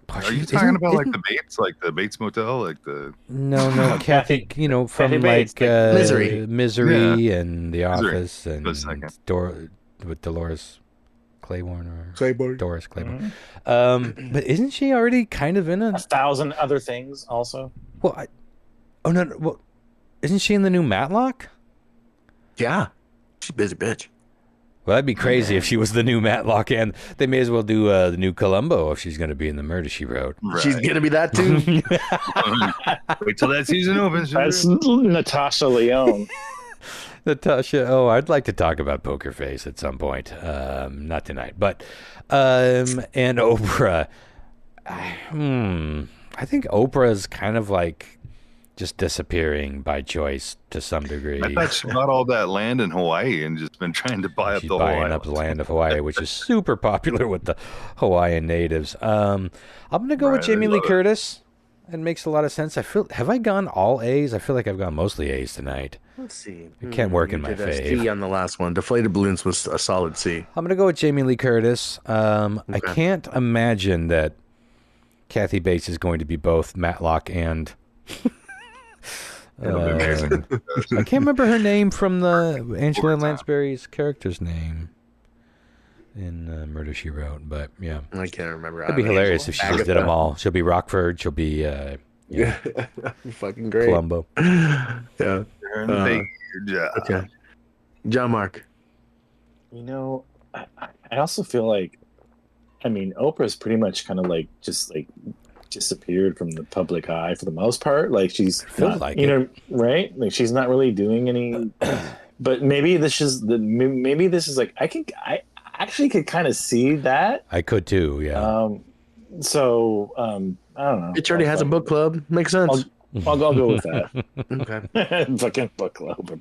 Are you talking about like the Bates, like the Bates Motel, like the? No, Kathy. You know, from like Misery, and The Office, and with Dolores Claiborne or Doris Claiborne. But isn't she already kind of in 1,000 Other Things also? Well, well, isn't she in the new Matlock? Yeah, she's a busy bitch. Well, that'd be crazy if she was the new Matlock, and they may as well do the new Columbo if she's going to be in the Murder, She Wrote. Right. She's going to be that too. Wait till that season opens. That's Natasha Lyonne. Natasha, I'd like to talk about Poker Face at some point. Not tonight, but and Oprah. I think Oprah's kind of like just disappearing by choice to some degree. I thought she bought all that land in Hawaii and just been trying to buy up the whole island. Buying up the land of Hawaii, which is super popular with the Hawaiian natives. I'm going to go with Jamie Lee Curtis. It makes a lot of sense. Have I gone all A's? I feel like I've gone mostly A's tonight. Let's see. It can't work in my fave. C on the last one. Deflated Balloons was a solid C. I'm going to go with Jamie Lee Curtis. I can't imagine that Kathy Bates is going to be both Matlock and... I can't remember her name from the Angela Lansbury's character's name in Murder, She Wrote, but yeah. I can't remember. It'd be hilarious if she just did them all. She'll be Rockford. She'll be fucking great. Columbo. Yeah. Okay. John Mark. You know, I also feel like, I mean, Oprah's pretty much kind of like just like disappeared from the public eye for the most part. Like she's not, like you know, right? Like she's not really doing any. But maybe this is like I actually could kind of see that. I could too. Yeah. I don't know. It already has a book club. Makes sense. I'll go with that. Okay. Fucking book club.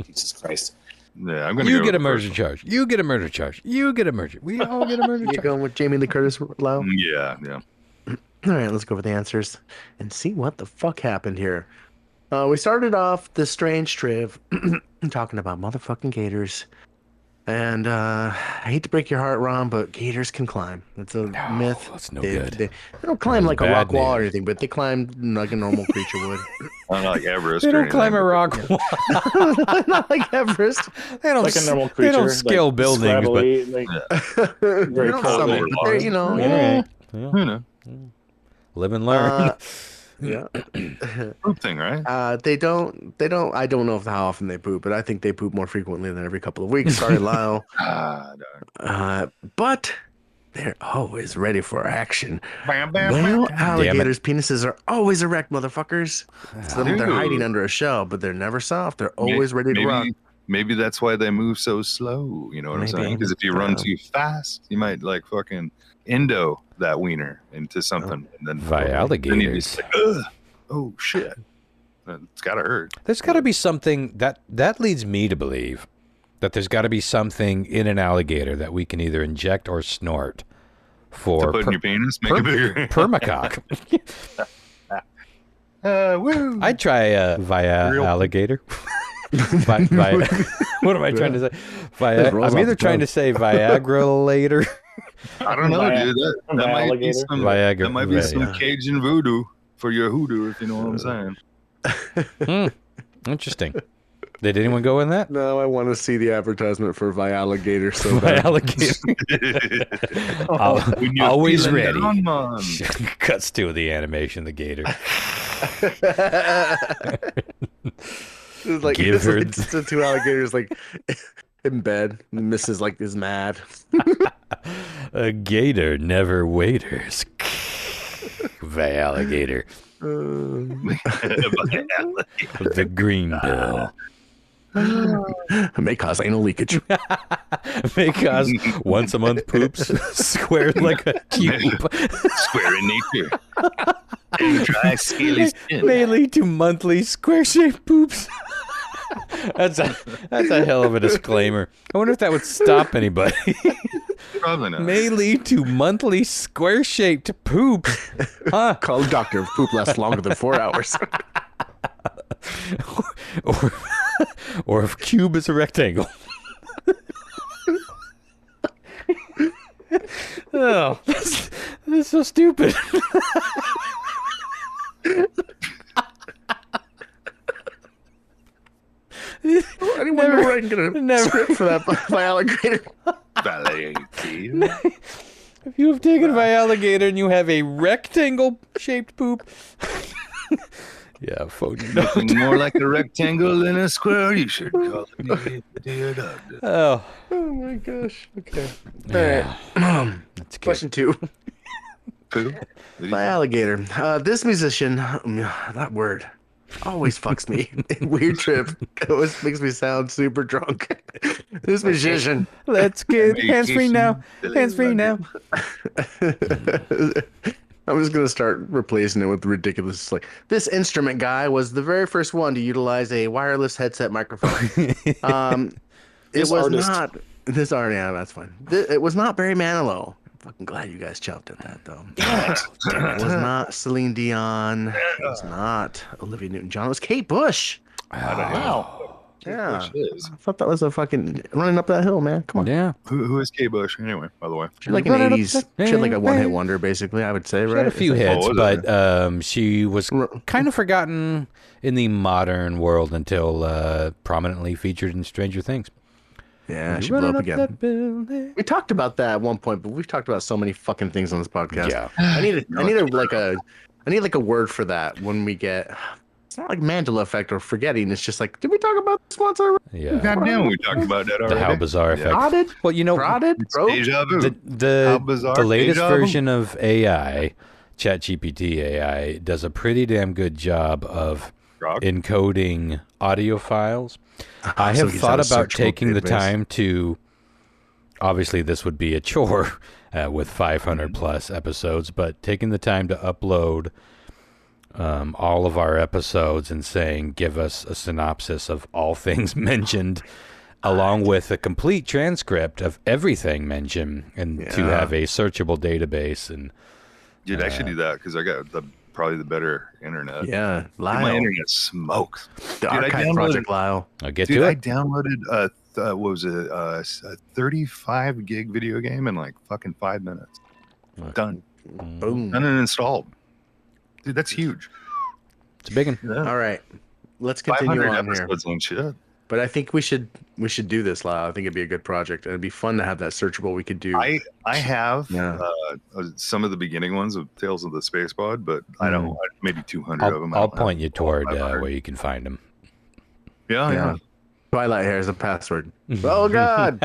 Jesus Christ. Yeah, I'm gonna. You get a murder charge. You get a murder charge. You get a murder. We all get a murder charge. You're going with Jamie Lee Curtis, Lau? Yeah. All right, let's go over the answers and see what the fuck happened here. We started off this strange trip talking about motherfucking gators. And I hate to break your heart, Ron, but gators can climb. It's a myth. That's no good. They don't climb like a rock wall or anything, but they climb like a normal creature would. Not like Everest. They don't climb a rock wall. Not like Everest. They don't like a normal creature. They don't scale like buildings, but they don't summit. But they're, you know, yeah. Live and learn. Yeah. Poop thing, right? They don't. I don't know how often they poop, but I think they poop more frequently than every couple of weeks. Sorry, Lyle. But they're always ready for action. Well, alligators' penises are always erect, motherfuckers. So they're hiding under a shell, but they're never soft. They're always ready to rock. Maybe that's why they move so slow. You know what I'm saying? Because if you run too fast, you might like fucking endo that wiener into something, and then via alligators. Then like, oh shit! It's got to hurt. There's got to be something that leads me to believe that there's got to be something in an alligator that we can either inject or snort for to put in your penis, make it bigger. Permacock. Woo. I'd try via alligator. What am I trying to say? I'm either trying to say Viagra later. I don't know, dude. That might be some Viagra. That might be some Cajun voodoo for your hoodoo, if you know what I'm saying. Interesting. Did anyone go in that? No, I want to see the advertisement for Vialligator so bad. Always ready. Cuts to the animation, the gator. It's like, Give her like the two alligators like in bed. And Mrs. like is mad. A gator never waiters. Vialligator. The green bill. May cause anal leakage. May cause once a month poops squared like a cube. Square in nature. And dry, scaly skin. May lead to monthly square-shaped poops. That's a hell of a disclaimer. I wonder if that would stop anybody. Probably not. May lead to monthly square-shaped poops. Huh? Call a doctor if poop lasts longer than 4 hours. or if cube is a rectangle. Oh, that's so stupid. Anyone know where I can get a script for that by alligator? If you have taken Vialligator and you have a rectangle-shaped poop, yeah, phone your note. More like a rectangle than a square. You should call me dear doctor. Oh my gosh. Okay. Yeah. All right. That's good. Question 2. Poo? By alligator. This musician, that word always fucks me. Weird trip. It always makes me sound super drunk. This musician. Let's get hands-free now. Hands-free now. I'm just going to start replacing it with ridiculous. Like, this instrument guy was the very first one to utilize a wireless headset microphone. It was not. This artist, yeah, that's fine. It was not Barry Manilow. I'm fucking glad you guys jumped at that, though. It was not Celine Dion. It was not Olivia Newton-John. It was Kate Bush. Wow. Yeah. I thought that was a fucking running up that hill, man. Come on. Yeah. Who is Kate Bush anyway? By the way, She's like an 80s. She had like a one-hit wonder, basically. I would say, She right? had a few hits, Oh, but she was kind of forgotten in the modern world until prominently featured in Stranger Things. Yeah, she blew up again. We talked about that at one point, but we've talked about so many fucking things on this podcast. Yeah. I need like a word for that when we get. It's not like Mandela effect or forgetting. It's just like, did we talk about this once already? Yeah. goddamn, we talked about that already. The How Bizarre effect. Prodded? Well, you know, Deja vu. How bizarre. the latest Deja vu. version of AI, ChatGPT AI, does a pretty damn good job of encoding audio files. I have thought about taking the time to, obviously this would be a chore with 500 plus episodes, but taking the time to upload all of our episodes and saying, give us a synopsis of all things mentioned, along with a complete transcript of everything mentioned, and to have a searchable database. And You'd actually do that because I got probably the better internet. Yeah, Lyle. My internet smokes. The Archive Project, Lyle. I'll get Dude, to I it. downloaded what was it? A 35 gig video game in like fucking 5 minutes. Done. Boom. Done and installed. Dude, that's huge. It's a big one. Yeah. All right, let's continue 500 on here. episodes ain't shit. But I think we should do this, Lyle. I think it'd be a good project, and it'd be fun to have that searchable. We could do. I have Yeah. some of the beginning ones of Tales of the Space Pod, but I don't maybe 200 of them. I'll point you toward where you can find them. Yeah. Twilight hair is a password. Oh God!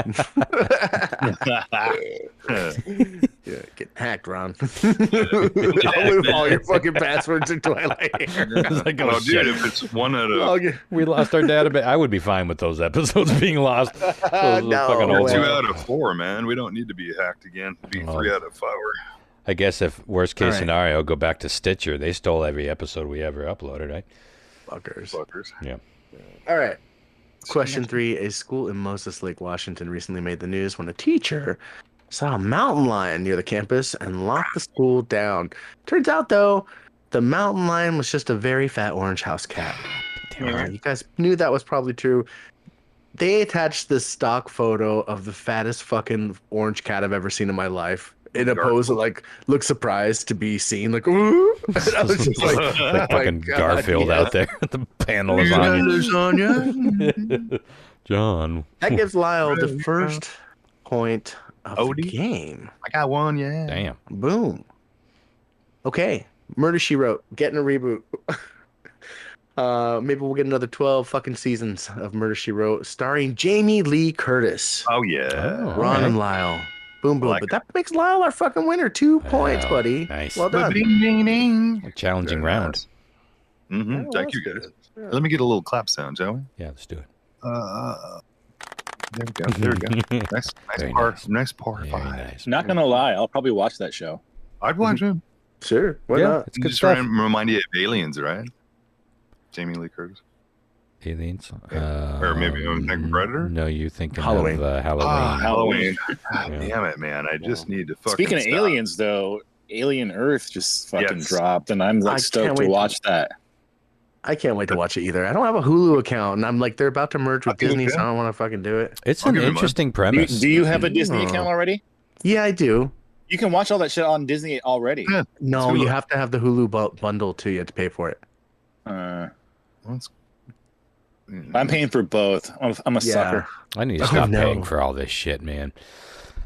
Yeah, get hacked, Ron. I'll move all your fucking passwords in Twilight hair. Like, Well, dude, if it's one out of we lost our database. I would be fine with those episodes being lost. Those fucking old two ones. out of 4, man, we don't need to be hacked again. It'd be 3 out of 5. I guess if worst case All right. scenario, go back to Stitcher. They stole every episode we ever uploaded, right? Fuckers. Yeah. All right. Question 3. A school in Moses Lake, Washington recently made the news when a teacher saw a mountain lion near the campus and locked the school down. Turns out, though, the mountain lion was just a very fat orange house cat. You guys knew that was probably true. They attached this stock photo of the fattest fucking orange cat I've ever seen in my life. In a pose of look surprised to be seen, ooh. I was just like fucking Garfield out there. The panel is on you. John. That gives Lyle the first point of the game. I got one, yeah. Damn. Boom. Okay. Murder, She Wrote. Getting a reboot. Maybe we'll get another 12 fucking seasons of Murder, She Wrote, starring Jamie Lee Curtis. Oh, yeah. Ron and Lyle. Boom, boom. But that makes Lyle our fucking winner. 2 points, buddy. Nice. Well done. Ding, ding, ding. A challenging round. Mm-hmm. Thank you, guys. Yeah. Let me get a little clap sound, shall we? Yeah, let's do it. There we go. There we go. Nice par. Very 5. nice. Not gonna lie, I'll probably watch that show. I'd watch it. Sure. Why not? It's good Just stuff. remind you of Aliens, right? Jamie Lee Curtis. Aliens. Or maybe I'm thinking Predator? No, you're thinking Halloween. of Halloween. Halloween. God Yeah. damn it, man. I just need to fucking Speaking of stop. aliens, though, Alien Earth just fucking Yes. dropped, and I'm I stoked can't to wait. watch that. I can't wait to watch it either. I don't have a Hulu account, and I'm like, they're about to merge with Okay, Disney, so okay. I don't want to fucking do it. It's I'll an give it mine. interesting Do you, premise. do you have a Disney Oh. account already? Yeah, I do. You can watch all that shit on Disney already. Yeah. No, Hulu. you have to have the Hulu bundle too. You have to pay for it. I'm paying for both. I'm a sucker. I need to Oh, stop no. paying for all this shit, man.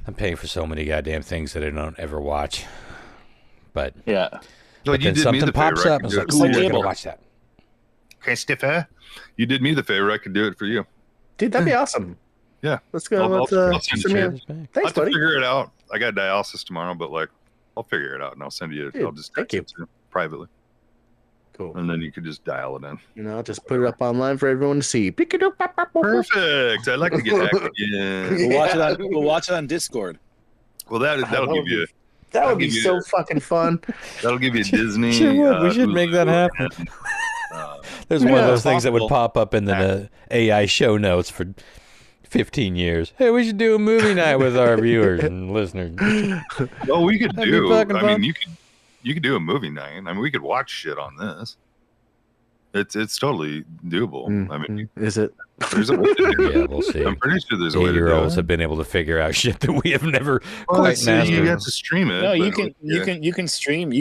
I'm paying for so many goddamn things that I don't ever watch. But, Yeah. Well, then something pops up and it's like, It's like ooh, I cable. gotta watch that. Christopher, you did me the favor. I could do it for you. Dude, that'd be awesome. Yeah. Let's go. I'll Let's send send you me a a- It's back. I'll Thanks, have to buddy. figure it out. I got dialysis tomorrow, but I'll figure it out and I'll send you. Dude, I'll just thank text it to you privately, Cool. and then you could just dial it in. You know, just put it up online for everyone to see. Perfect. I'd like to get hacked again. We'll watch it on Discord. Well, that'll give you That would be give you so a- fucking fun. that'll give you Disney. Sure would. We should make that Hulu, happen. and, There's one of Yeah, those things that would possible. pop up in the AI show notes for 15 years. Hey, we should do a movie night with our viewers and listeners. well, we could That'd be do. fucking I fun. mean, you could do a movie night. I mean, we could watch shit on this. It's totally doable. I mean, Is it? there's a way to do Yeah, it. we'll see. I'm pretty sure there's a way to do 8-year-olds it. have been able to figure out shit that we have never Well, quite see, mastered. you got to stream it. No, you but, can you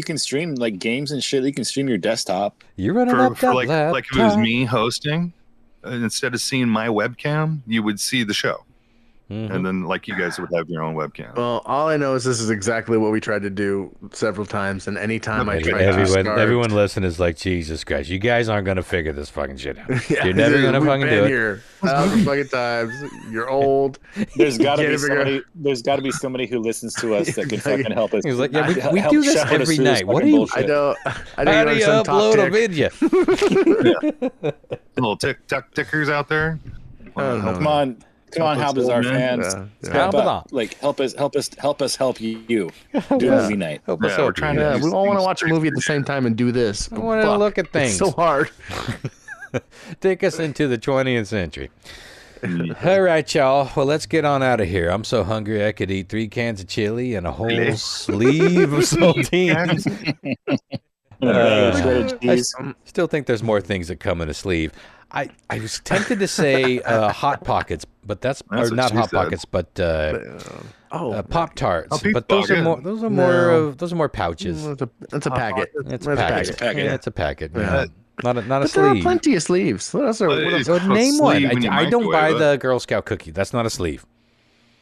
can stream like games and shit. You can stream your desktop. You're running for, up for that like laptop. if it was me hosting, instead of seeing my webcam, you would see the show, Mhm. and then like you guys would have your own webcam. Well, all I know is this is exactly what we tried to do several times, and anytime I tried to Everyone listen is like, Jesus Christ, you guys aren't gonna figure this fucking shit out. Yeah, You're never gonna we've fucking been do it. here 1,000 fucking times. You're old. There's got to Can't be figure somebody. There's got to be somebody who listens to us that can fucking help us. He was like, yeah, we help do this shout us every through this night. What fucking do you? bullshit. I know. I know How you do you understand top upload a tick. video? Little TikTok tickers out there. Come on, How Bizarre fans. Yeah. How bizarre. Like help us help you do movie night. Help us Yeah, help we're trying you. to- Yeah, These we all want to things watch a movie at the same time and do this. I want to look at It's things. so hard. Take us into the 20th century. All right, y'all. Well, let's get on out of here. I'm so hungry I could eat 3 cans of chili and a whole sleeve of saltines. Shredded I cheese. still think there's more things that come in a sleeve. I was tempted to say Hot Pockets, but that's or what not she Hot said. Pockets, but Pop Tarts. Oh, Pizza But those are Pocket. more those are No. more pouches. That's a packet. It's That's a packet. packet. Yeah, it's a packet. Yeah. Yeah. Not a But there are sleeve. plenty of sleeves. What else? What else? So name one. sleeve when you I don't buy microwave it. the Girl Scout cookie. That's not a sleeve.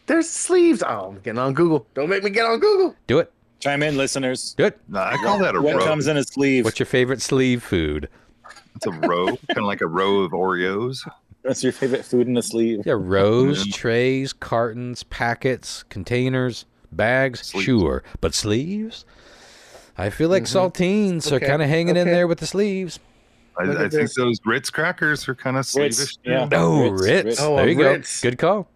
There's sleeves. Oh, I'm getting on Google. Don't make me get on Google. Do it. Chime in, listeners. Do it. Nah, I call that a What row. comes in a sleeve? What's your favorite sleeve food? It's a row, kind of like a row of Oreos. What's your favorite food in a sleeve? Yeah, rows, Yeah. trays, cartons, packets, containers, bags. Sleeves. Sure, but sleeves? I feel like saltines are Okay, kind of hanging in okay. there with the sleeves. Look I at think this. those Ritz crackers are kind of Ritz, sleevish. yeah. Oh, Ritz, Ritz. Ritz. Oh, There you Ritz. go. Good call.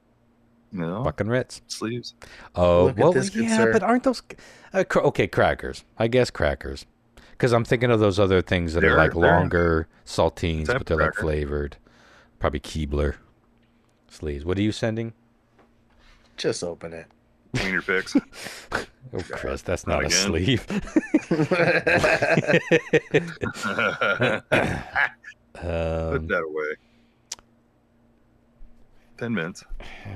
No, Fucking Ritz. sleeves. Oh, Look at well, this, good yeah, sir. but aren't those okay? Crackers. I guess crackers. Because I'm thinking of those other things that are like longer saltines, but they're like flavored. Probably Keebler sleeves. What are you sending? Just open it. Wiener Fix. Oh, Chris, that's not a sleeve. Put that away. Thin Mints.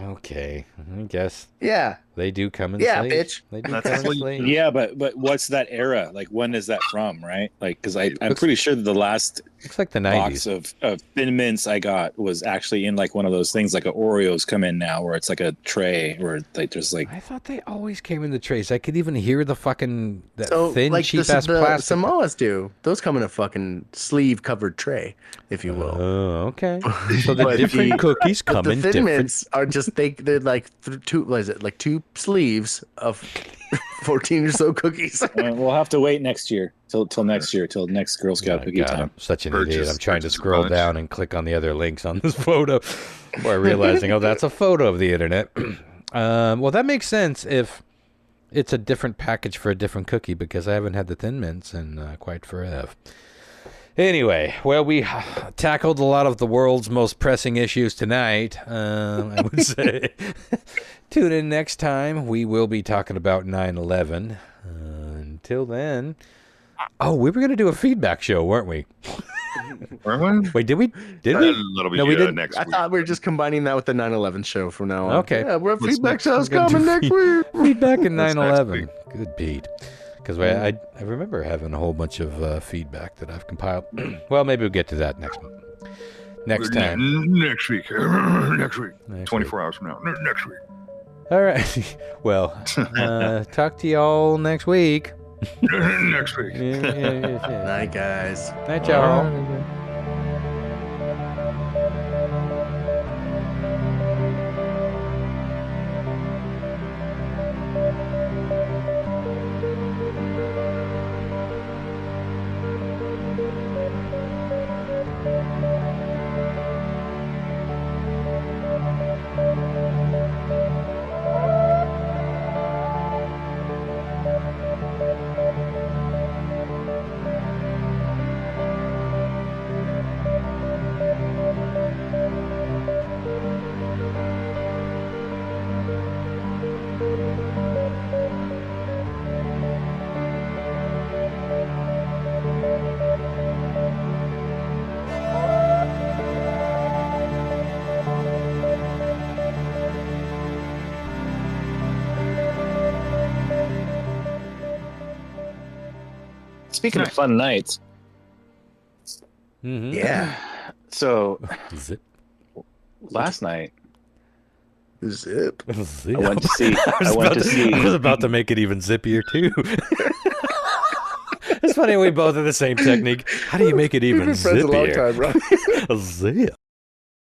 Okay, I guess. Yeah. They do come in sleeves. Bitch. They do come in sleeves. Yeah, but what's that era? Like, when is that from, right? Like, because I'm pretty sure that the last looks like the 90s box of Thin Mints I got was actually in like one of those things like a Oreos come in now, where it's like a tray where like there's like. I thought they always came in the trays. I could even hear the fucking thin, like cheap ass plastic. Samoas do. Those come in a fucking sleeve covered tray, if you will. Oh, okay. So the different cookies come in different. The Thin different. Mints are just they're like two. What is it? Like two sleeves of 14 or so cookies. We'll have to wait next year till next year till next Girl Scout cookie time. I'm such an idiot. I'm trying to scroll down and click on the other links on this photo before realizing, oh, that's a photo of the internet. Well, that makes sense if it's a different package for a different cookie, because I haven't had the Thin Mints in quite forever. Anyway, well, we tackled a lot of the world's most pressing issues tonight, I would say. Tune in next time. We will be talking about 9/11. Until then... Oh, we were going to do a feedback show, weren't we? Weren't we? Wait, did we? Did we? No, we didn't. I thought we were just combining that with the 9/11 show from now on. Okay. Yeah, we're feedback show's coming next week. Feedback in 9/11. Good beat. Because I remember having a whole bunch of feedback that I've compiled. Well, maybe we'll get to that next time. Next week. Next week. 24 hours from now. Next week. All right. Well, talk to y'all next week. Next week. Yeah. Night, guys. Night, y'all. Speaking of fun nights, Yeah. so Zip. last night Zip. Zip. I went to see. I was about to make it even zippier too. It's funny we both have the same technique. How do you make it even We've been friends a long zippier? time, bro. Zip.